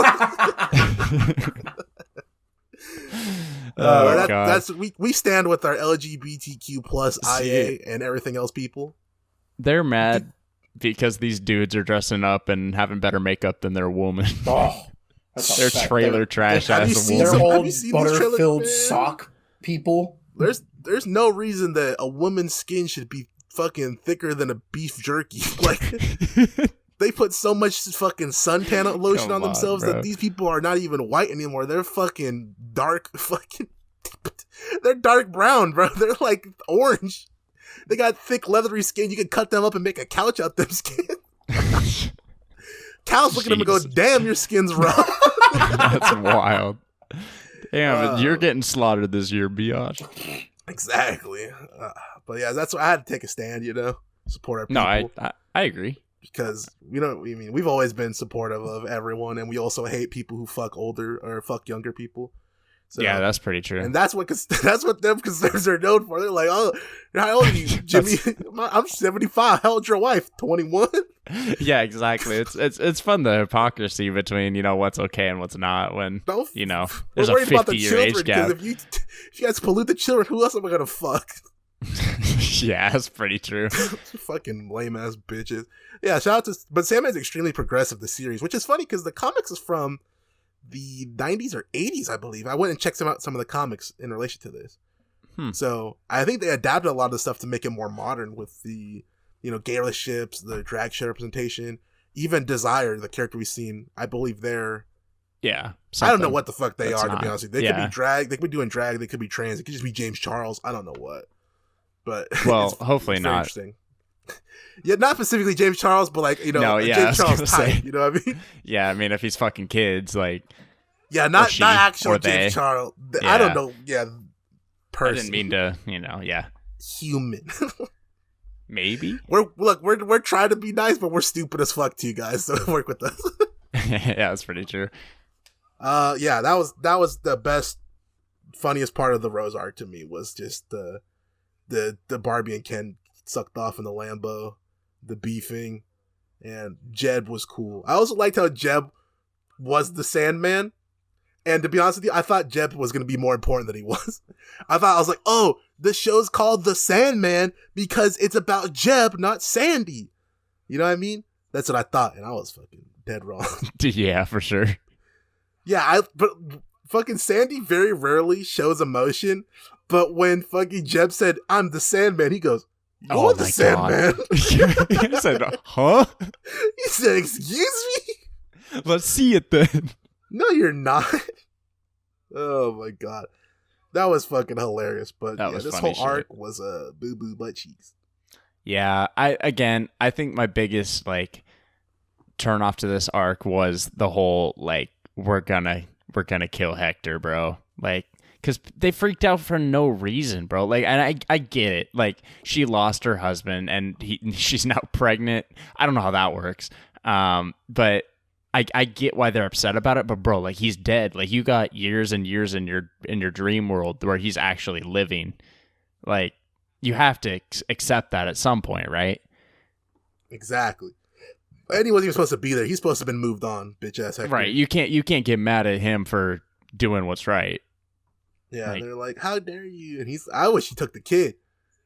Oh, God. That's we stand with our LGBTQ plus IA and everything else people. They're mad because these dudes are dressing up and having better makeup than their woman. Oh, that's They're a fact. trailer trash have you ass seen They're some- woman. have old you seen these trailers, butter-filled man? sock people. There's no reason that a woman's skin should be fucking thicker than a beef jerky. Like they put so much fucking suntan lotion Come on themselves on, bro. that these people are not even white anymore. They're fucking dark they're dark brown, bro. They're like orange. They got thick leathery skin. You can cut them up and make a couch out them skin. Cal's looking at them and go, Jesus. damn, your skin's rough. That's wild. Damn, you're getting slaughtered this year, biatch. Exactly. But yeah, that's why I had to take a stand, support our people. No, I agree. Because we've always been supportive of everyone, and we also hate people who fuck older or fuck younger people. So, Yeah, that's pretty true. and that's what them conservatives are known for. They're like, oh, how old are you, Jimmy? I'm 75. How old's your wife? 21. Yeah, exactly. It's fun, the hypocrisy between what's okay and what's not when Don't there's a worried about the 50-year age children, gap. because if you guys pollute the children, who else am I gonna fuck? Yeah, that's pretty true. Fucking lame ass bitches. Yeah, shout out to. But Sandman's extremely progressive, the series, which is funny because the comics is from the 90s or 80s, I believe. I went and checked some of the comics in relation to this. So I think they adapted a lot of the stuff to make it more modern with the gay relationships, the drag show representation, even Desire, the character we've seen. I believe they're. Yeah, I don't know what the fuck they that's are, to be not- honest with you. They could be drag. They could be doing drag. They could be trans. It could just be James Charles. I don't know what. But Well, it's hopefully very not. Interesting. Yeah, not specifically James Charles, but like No, yeah, I James was Charles gonna type. say. You know what I mean? Yeah, I mean, if he's fucking kids, like Yeah, not she, actual or they. James Charles. Yeah. I don't know. Yeah, I person. didn't mean to, yeah, human. maybe. We're trying to be nice, but we're stupid as fuck to you guys. So work with us. Yeah, that's pretty true. Yeah, that was the best, funniest part of the Rose arc to me was just the Barbie and Ken sucked off in the Lambo, the beefing, and Jeb was cool. I also liked how Jeb was the Sandman, and to be honest with you, I thought Jeb was going to be more important than he was. I was like, oh, the show's called The Sandman because it's about Jeb, not Sandy. You know what I mean? That's what I thought, and I was fucking dead wrong. Yeah, for sure. Yeah, but fucking Sandy very rarely shows emotion, but when fucking Jeb said, "I'm the Sandman," he goes, "You're the Sandman." He said, huh? He said, "Excuse me?" Let's see it then. No, you're not. Oh my god. That was fucking hilarious, but yeah, this whole arc was a boo-boo butt cheeks. Yeah, I think my biggest like turn off to this arc was the whole like we're gonna kill Hector, bro. Like, because they freaked out for no reason, bro. Like, and I get it. Like, she lost her husband and she's now pregnant. I don't know how that works. But I get why they're upset about it. But bro, like, he's dead. Like, you got years and years in your dream world where he's actually living. Like, you have to accept that at some point, right? Exactly. And he wasn't even supposed to be there. He's supposed to have been moved on, bitch ass Hector. Right. You can't get mad at him for doing what's right. Yeah, like, they're like, "How dare you?" And I wish he took the kid.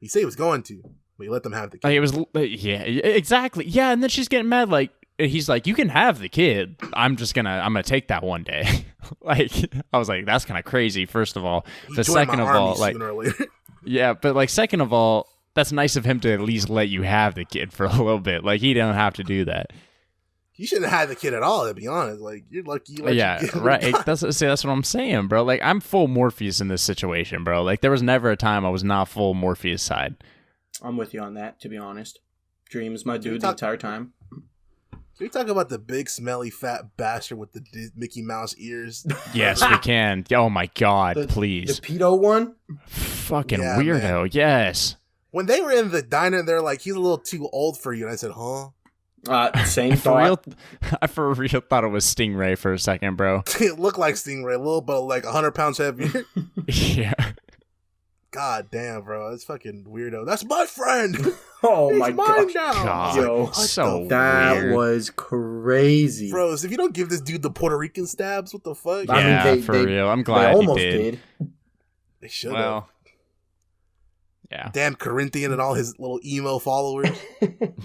He said he was going to, but he let them have the kid. Like, it was, yeah, exactly. Yeah, and then she's getting mad. Like, he's like, "You can have the kid. I'm gonna take that one day." Like, I was like, that's kind of crazy. First of all, but second of all, like, yeah, but like, second of all, that's nice of him to at least let you have the kid for a little bit. Like, he don't have to do that. You shouldn't have had the kid at all, to be honest. Like, you're lucky. Yeah, right. That's what I'm saying, bro. Like, I'm full Morpheus in this situation, bro. Like, there was never a time I was not full Morpheus side. I'm with you on that, to be honest. Dream's my dude the entire time. Can we talk about the big, smelly, fat bastard with the Mickey Mouse ears? Yes, we can. Oh, my God, please. The pedo one? Fucking weirdo, man. Yes. When they were in the diner, they're like, "He's a little too old for you." And I said, "Huh?" Same thought. I for real thought it was Stingray for a second, bro. It looked like Stingray, a little, but like 100 pounds heavier. Yeah. God damn, bro, that's fucking weirdo. That's my friend. Oh my god, yo, so that weird. Was crazy, bros. If you don't give this dude the Puerto Rican stabs, what the fuck? Yeah, I mean, for real. I'm glad they almost he did. They should. Well, yeah. Damn Corinthian and all his little emo followers.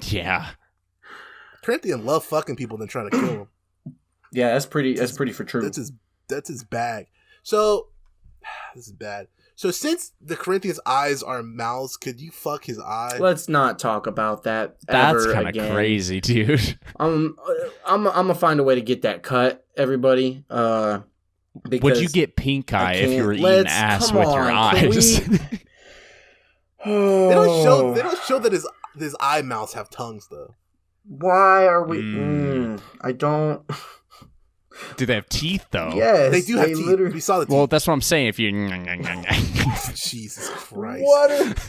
Yeah. Corinthian love fucking people than trying to kill them. Yeah, that's pretty for true. That's his bag. So this is bad. So since the Corinthians' eyes are mouths, could you fuck his eye? Let's not talk about that. That's kind of crazy, dude. I'm gonna find a way to get that cut, everybody. Would you get pink eye if you were eating ass with your eyes? They don't show that his eye mouths have tongues though. Why are we? I don't. Do they have teeth though? Yes, they do have teeth. We saw the teeth. Well, that's what I'm saying. If you, Jesus Christ! What?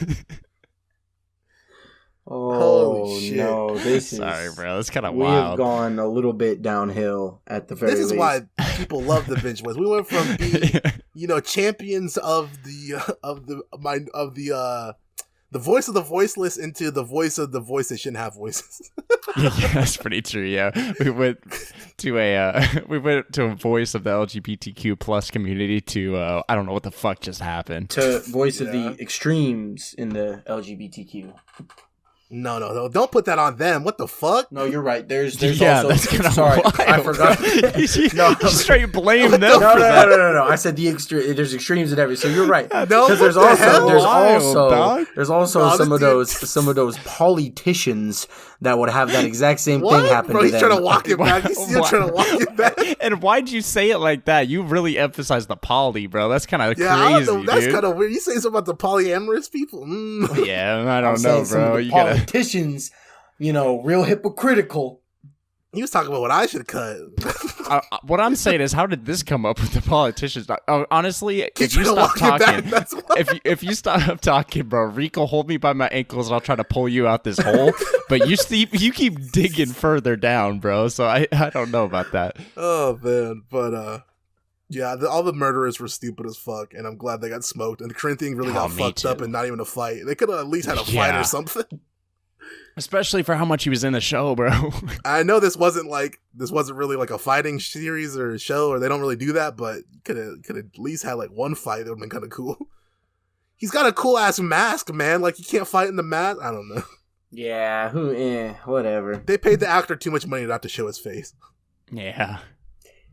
Holy shit! No, sorry, bro. That's kind of wild. We have gone a little bit downhill at the very least. This is why people love the Binge Bois. We went from being, champions of the voice of the voiceless into the voice of the voice that shouldn't have voices. Yeah, that's pretty true. Yeah, we went to a voice of the LGBTQ plus community to I don't know what the fuck just happened. To voice of the extremes in the LGBTQ. No, don't put that on them. What the fuck? No, you're right. There's also... that's kind of sorry, wild. I forgot. You straight blame them for that. No. I said there's extremes in every. So you're right. No, because there's also some of those politicians that would have that exact same thing happen to them. He's trying to walk it back. He's still trying to walk it back. And why'd you say it like that? You really emphasized the poly, bro. That's kind of crazy, that's kind of weird. You say something about the polyamorous people? Yeah, I don't know, bro. You gotta... Politicians, real hypocritical. He was talking about what I should cut. What I'm saying is, how did this come up with the politicians? Honestly, if you stop talking, if you stop talking, bro, Rico, hold me by my ankles, and I'll try to pull you out this hole. But you keep digging further down, bro. So I don't know about that. Oh man, but yeah, all the murderers were stupid as fuck, and I'm glad they got smoked. And the Corinthian really got fucked up, and not even a fight. They could have at least had a fight or something. Especially for how much he was in the show, bro. I know this wasn't really like a fighting series or a show, or they don't really do that, but could have at least had like one fight that would have been kind of cool. He's got a cool ass mask, man. Like, you can't fight in the mask. I don't know. Yeah, whatever. They paid the actor too much money not to show his face. Yeah.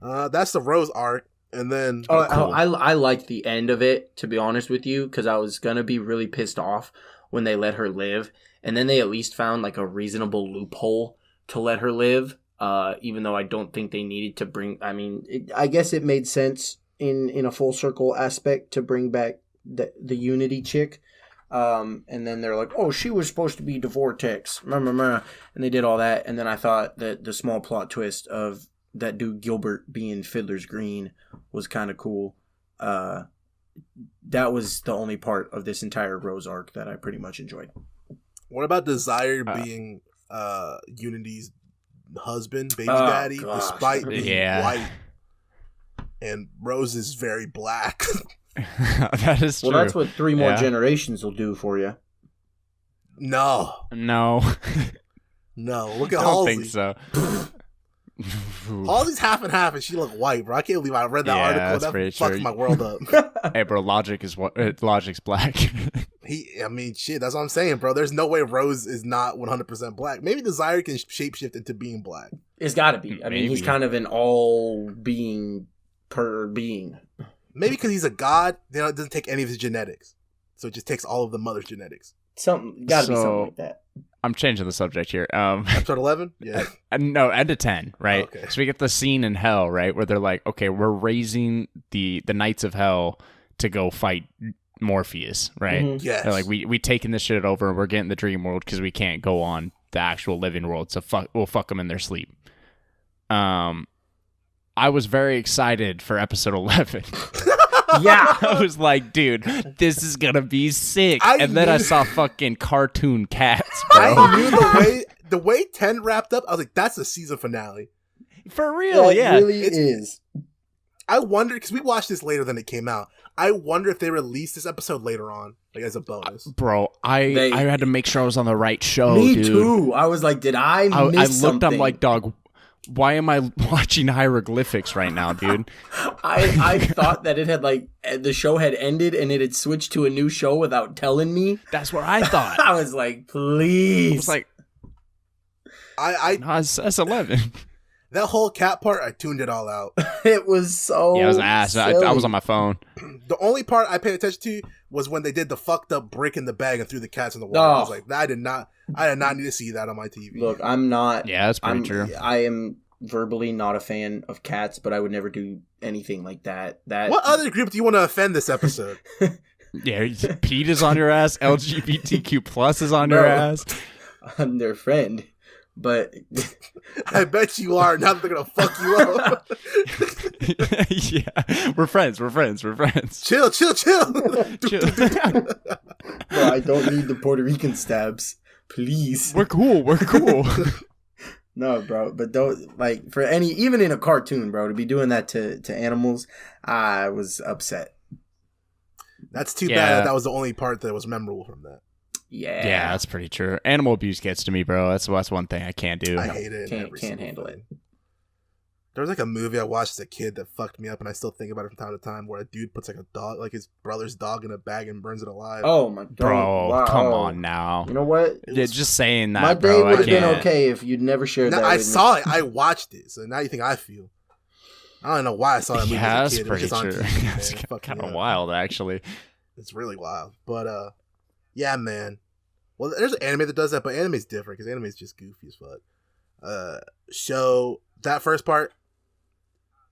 That's the Rose arc, and then cool. I liked the end of it, to be honest with you, because I was gonna be really pissed off when they let her live, and then they at least found like a reasonable loophole to let her live. Even though I don't think they needed to bring. I mean, I guess it made sense in a full circle aspect to bring back the Unity chick. And then they're like, oh, she was supposed to be the Vortex. And they did all that. And then I thought that the small plot twist of that dude Gilbert being Fiddler's Green was kind of cool. That was the only part of this entire Rose arc that I pretty much enjoyed. What about Desire being Unity's husband, baby daddy, despite being white? And Rose is very black. That is true. Well, that's what 3 more generations will do for you. No. Look at Halsey. I don't think so. Halsey's half and half, and she look white, bro. I can't believe I read that article. That fucked my world up. Hey, bro, Logic's black. That's what I'm saying, bro. There's no way Rose is not 100% black. Maybe Desire can shapeshift into being black. It's got to be. I mean, he's kind of an all-being per being. Maybe because he's a god, it doesn't take any of his genetics. So it just takes all of the mother's genetics. Gotta be something like that. I'm changing the subject here. Episode 11? Yeah. No, end of 10, right? Okay. So we get the scene in hell, right? Where they're like, okay, we're raising the Knights of Hell to go fight Morpheus, right? Mm-hmm. Yes. They're like, we taking this shit over and we're getting the dream world because we can't go on the actual living world. So we'll fuck them in their sleep. I was very excited for episode 11. Yeah. I was like, dude, this is going to be sick. And then I saw fucking cartoon cats, bro. I knew the way 10 wrapped up, I was like, that's a season finale. For real, yeah. It really is. I wonder, because we watched this later than it came out. I wonder if they released this episode later on, like as a bonus. Bro, I had to make sure I was on the right show, Me dude. too. I was like, did I miss I looked something? up like, dog, why am I watching hieroglyphics right now, dude? I thought that it had the show had ended and it had switched to a new show without telling me. That's what I thought. I was like, please. I was like, that's 11. That whole cat part, I tuned it all out. It was so it was ass. I was on my phone. The only part I paid attention to was when they did the fucked up brick in the bag and threw the cats in the water. I was like, I did not need to see that on my TV. Look, I'm not. Yeah, that's pretty true. I am verbally not a fan of cats, but I would never do anything like that. What other group do you want to offend this episode? Yeah, Pete is on your ass. LGBTQ plus is on your ass. I'm their friend. But I bet you are. Now that they're gonna fuck you up. Yeah, we're friends. Chill. Bro, I don't need the Puerto Rican stabs. Please. We're cool. No, bro, but don't even in a cartoon, bro, to be doing that to animals, I was upset. That's too bad. That was the only part that was memorable from that. Yeah, that's pretty true. Animal abuse gets to me, bro. That's one thing I can't do. I hate it. Can't handle it. There was like a movie I watched as a kid that fucked me up, and I still think about it from time to time, where a dude puts like a dog, like his brother's dog, in a bag and burns it alive. Oh my god, bro! Come on now. You know what? Yeah, just saying that. My day would have been okay if you'd never shared that. I saw it. I watched it. So now you think I feel? I don't know why I saw that movie as a kid. That's pretty true. It's kind of wild, actually. It's really wild, but yeah, man. Well, there's an anime that does that, but anime's different because anime is just goofy as fuck. So that first part,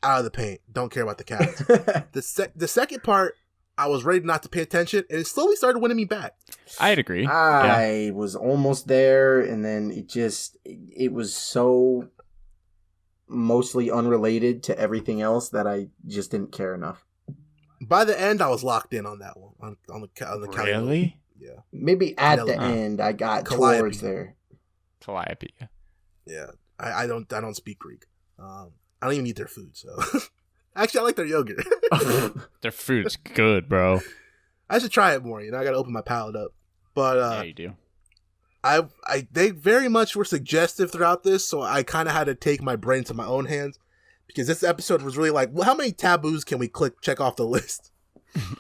out of the paint. Don't care about the cats. The second part, I was ready not to pay attention, and it slowly started winning me back. I'd agree. I was almost there, and then it was so mostly unrelated to everything else that I just didn't care enough. By the end, I was locked in on that one. On the really? Yeah. Maybe at the end, I got towards there. Calliope. Yeah. I don't speak Greek. I don't even eat their food, so actually I like their yogurt. Their food's good, bro. I should try it more, I gotta open my palate up. But yeah, you do. They very much were suggestive throughout this, so I kinda had to take my brain to my own hands. Because this episode was really like, well, how many taboos can we check off the list?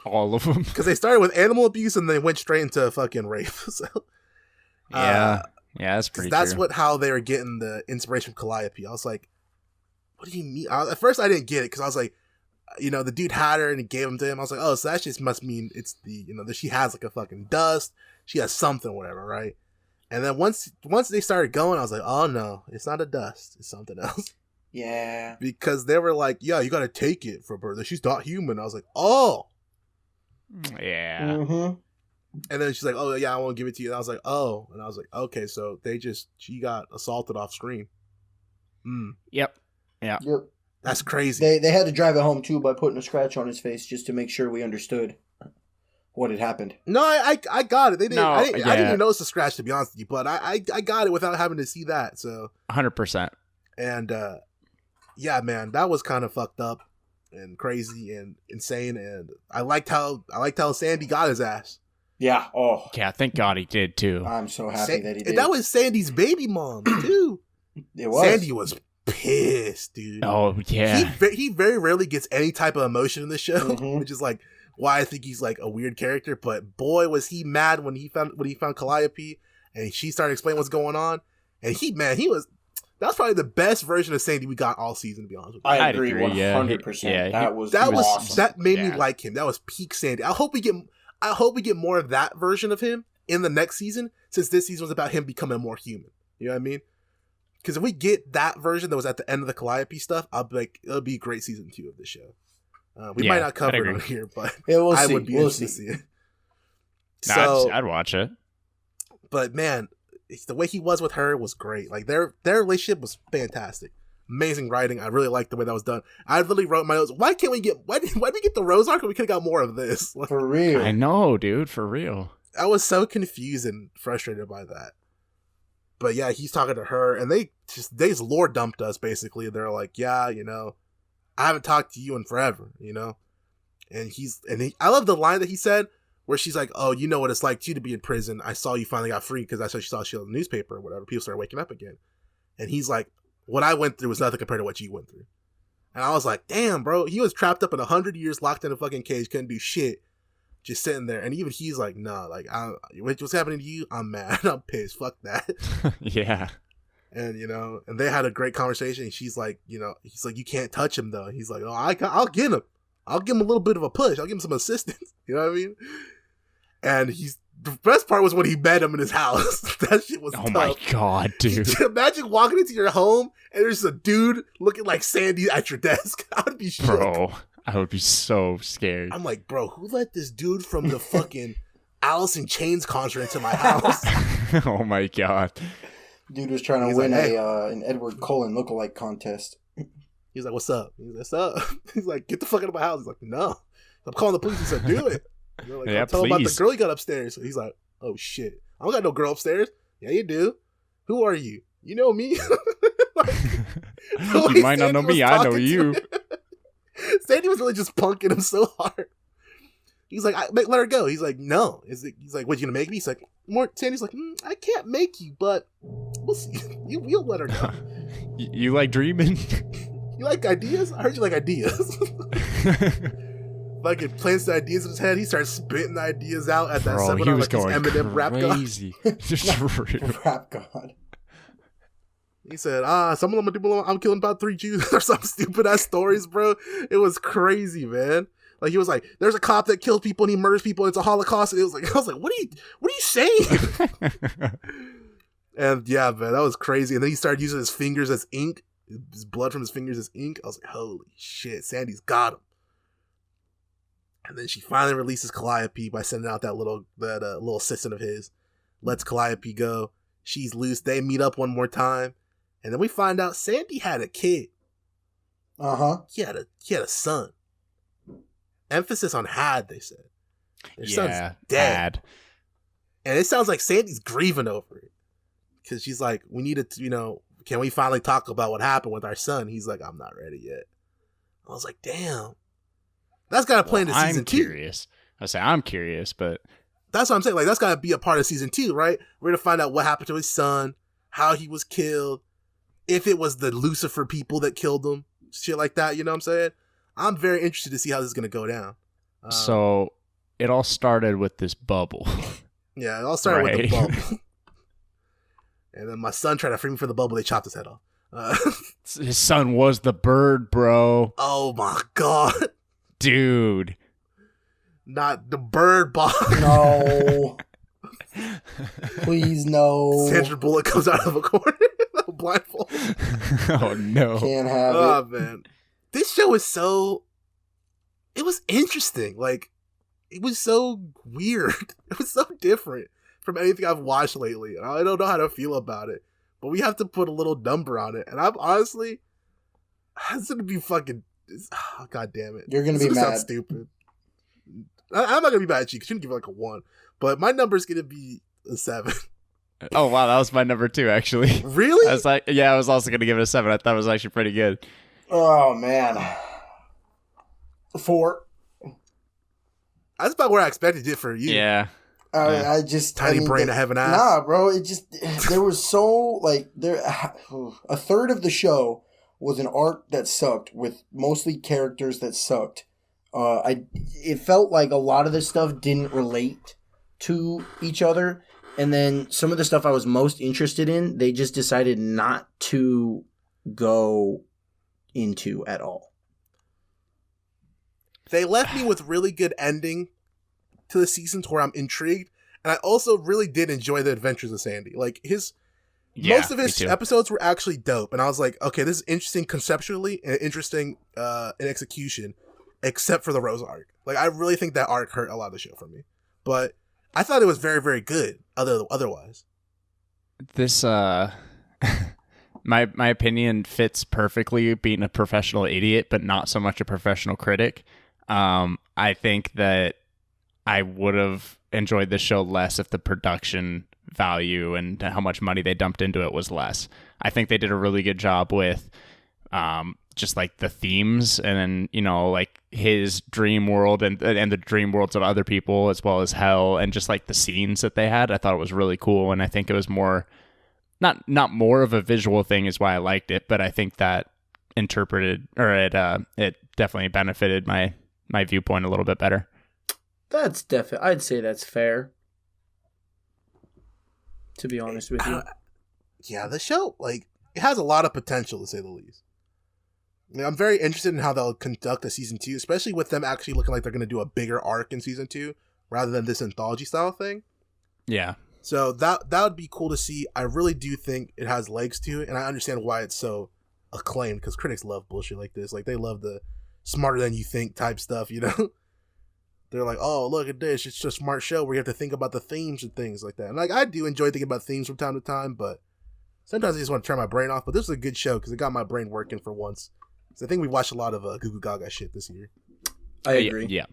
All of them. Because they started with animal abuse and they went straight into fucking rape. So, yeah. Yeah, that's pretty That's true. how they were getting the inspiration from Calliope. I was like, what do you mean? At first, I didn't get it because I was like, the dude had her and he gave him to him. I was like, oh, so that just must mean it's that she has like a fucking dust. She has something, whatever, right? And then once they started going, I was like, oh no, it's not a dust. It's something else. Yeah. Because they were like, yeah, you got to take it for her. She's not human. I was like, oh. Yeah. Mm-hmm. And then she's like, oh, yeah, I won't give it to you. And I was like, oh. And I was like, okay, so she got assaulted off screen. Yep. That's crazy. They had to drive it home, too, by putting a scratch on his face just to make sure we understood what had happened. No, I got it. I didn't even notice the scratch, to be honest with you, but I got it without having to see that. So 100%. And yeah, man, that was kind of fucked up and crazy and insane. And I liked how Sandy got his ass. Yeah. Oh. Yeah. Thank God he did too. I'm so happy that he did. And that was Sandy's baby mom too. It was. Sandy was pissed, dude. Oh yeah. He very rarely gets any type of emotion in the show, which is like why I think he's like a weird character. But boy, was he mad when he found Calliope and she started explaining what's going on. And he was. That's probably the best version of Sandy we got all season, to be honest with you. I agree 100%. That made me like him. That was peak Sandy. I hope we get more of that version of him in the next season, since this season was about him becoming more human. You know what I mean? Because if we get that version that was at the end of the Calliope stuff, I'll be like, it'll be a great season 2 of this show. We might not cover it on here, but I would be interested to see it. So I'd watch it. But man, the way he was with her was great. Like their relationship was fantastic. Amazing writing. I really liked the way that was done. I literally wrote my notes. Why did we get the Rose arc? We could have got more of this. Like, for real. I know, dude. For real. I was so confused and frustrated by that. But yeah, he's talking to her, and they just lore dumped us basically. They're like, yeah, I haven't talked to you in forever, And I love the line that he said, where she's like, oh, you know what it's like too to be in prison. I saw you finally got free, because that's what she saw on the newspaper or whatever. People started waking up again. And he's like, what I went through was nothing compared to what you went through. And I was like, damn, bro. He was trapped up in 100 years, locked in a fucking cage, couldn't do shit, just sitting there. And even he's like, nah, like, what's happening to you? I'm mad. I'm pissed. Fuck that. Yeah. And, and they had a great conversation. And she's like, he's like, you can't touch him, though. He's like, oh, I'll get him. I'll give him a little bit of a push. I'll give him some assistance. You know what I mean? And the best part was when he met him in his house. That shit was tough. My God, dude. Imagine walking into your home and there's a dude looking like Sandy at your desk. I would be shook. Bro, I would be so scared. I'm like, bro, who let this dude from the fucking Alice in Chains concert into my house? Oh my God. Dude was trying to win an Edward Cullen lookalike contest. He's like, what's up? He's like, what's up? He's like, get the fuck out of my house. He's like, no. I'm calling the police. He said, do it. Like, yeah, tell him about the girl you got upstairs. So he's like, oh shit, I don't got no girl upstairs. Yeah, you do. Who are you? You know me. You might not know me. I know you. Sandy was really just punking him so hard. He's like, let her go. He's like, no. He's like, what, you gonna make me? He's like, Sandy's like, I can't make you, but we'll see. You'll let her go. You like dreaming? You like ideas? I heard you like ideas. Like it plants the ideas in his head. He starts spitting the ideas out at that seminar. He was like going Eminem crazy. Rap god. He said, some of them people, I'm killing about 3 Jews or some stupid ass stories, bro. It was crazy, man. Like he was like, there's a cop that kills people and he murders people. And it's a Holocaust. And it was like, I was like, what are you saying? And yeah, man, that was crazy. And then he started using his fingers as ink, his blood from his fingers as ink. I was like, holy shit, Sandy's got him. And then she finally releases Calliope by sending out that little assistant of his. Lets Calliope go. She's loose. They meet up one more time. And then we find out Sandy had a kid. Uh-huh. He had a son. Emphasis on had, they said. Their son's dead. Had. And it sounds like Sandy's grieving over it. Because she's like, we need to, can we finally talk about what happened with our son? He's like, I'm not ready yet. I was like, damn. That's got to play into season 2. I'm curious. I'm curious, but... That's what I'm saying. Like, that's got to be a part of season 2, right? We're going to find out what happened to his son, how he was killed, if it was the Lucifer people that killed him, shit like that, you know what I'm saying? I'm very interested to see how this is going to go down. So, it all started with this bubble. Yeah, it all started with the bubble. And then my son tried to free me from the bubble. They chopped his head off. His son was the bird, bro. Oh my god, dude! Not the bird box. No, please no. Sandra Bullock comes out of a corner, blindfold. Oh no! Can't have it. Oh man, this show is so. It was interesting. Like, it was so weird. It was so different from anything I've watched lately. And I don't know how to feel about it. But we have to put a little number on it. And I'm honestly, it's going to be fucking, oh, god damn it. You're going to be mad. Sound stupid. I'm not going to be mad at you because you can give it like a 1. But my number is going to be a 7. Oh, wow. That was my number 2, actually. Really? I was like, yeah, I was also going to give it a 7. I thought it was actually pretty good. Oh, man. 4. That's about where I expected it for you. Yeah. I just tiny brain to have an ass. Nah, bro. It just there was so like there a third of the show was an arc that sucked with mostly characters that sucked. It felt like a lot of this stuff didn't relate to each other, and then some of the stuff I was most interested in, they just decided not to go into at all. They left me with really good ending to the season to where I'm intrigued. And I also really did enjoy the adventures of Sandy. Like, most of his episodes were actually dope. And I was like, okay, this is interesting conceptually and interesting in execution, except for the Rose arc. Like, I really think that arc hurt a lot of the show for me. But I thought it was very, very good otherwise. This, my opinion fits perfectly being a professional idiot, but not so much a professional critic. I think that I would have enjoyed the show less if the production value and how much money they dumped into it was less. I think they did a really good job with just like the themes and then, you know, like his dream world and the dream worlds of other people as well as hell and just like the scenes that they had. I thought it was really cool, and I think it was more not more of a visual thing is why I liked it, but I think that it definitely benefited my viewpoint a little bit better. That's definitely, I'd say that's fair. To be honest with you. Yeah, the show, like, it has a lot of potential, to say the least. I mean, I'm very interested in how they'll conduct a season 2, especially with them actually looking like they're going to do a bigger arc in season 2, rather than this anthology style thing. Yeah. So that would be cool to see. I really do think it has legs to it, and I understand why it's so acclaimed, because critics love bullshit like this. Like, they love the smarter than you think type stuff, you know? They're like, oh, look at this. It's just a smart show where you have to think about the themes and things like that. And like, I do enjoy thinking about themes from time to time, but sometimes I just want to turn my brain off. But this was a good show because it got my brain working for once. So I think we watched a lot of Goo Goo Gaga shit this year. I agree. Yeah.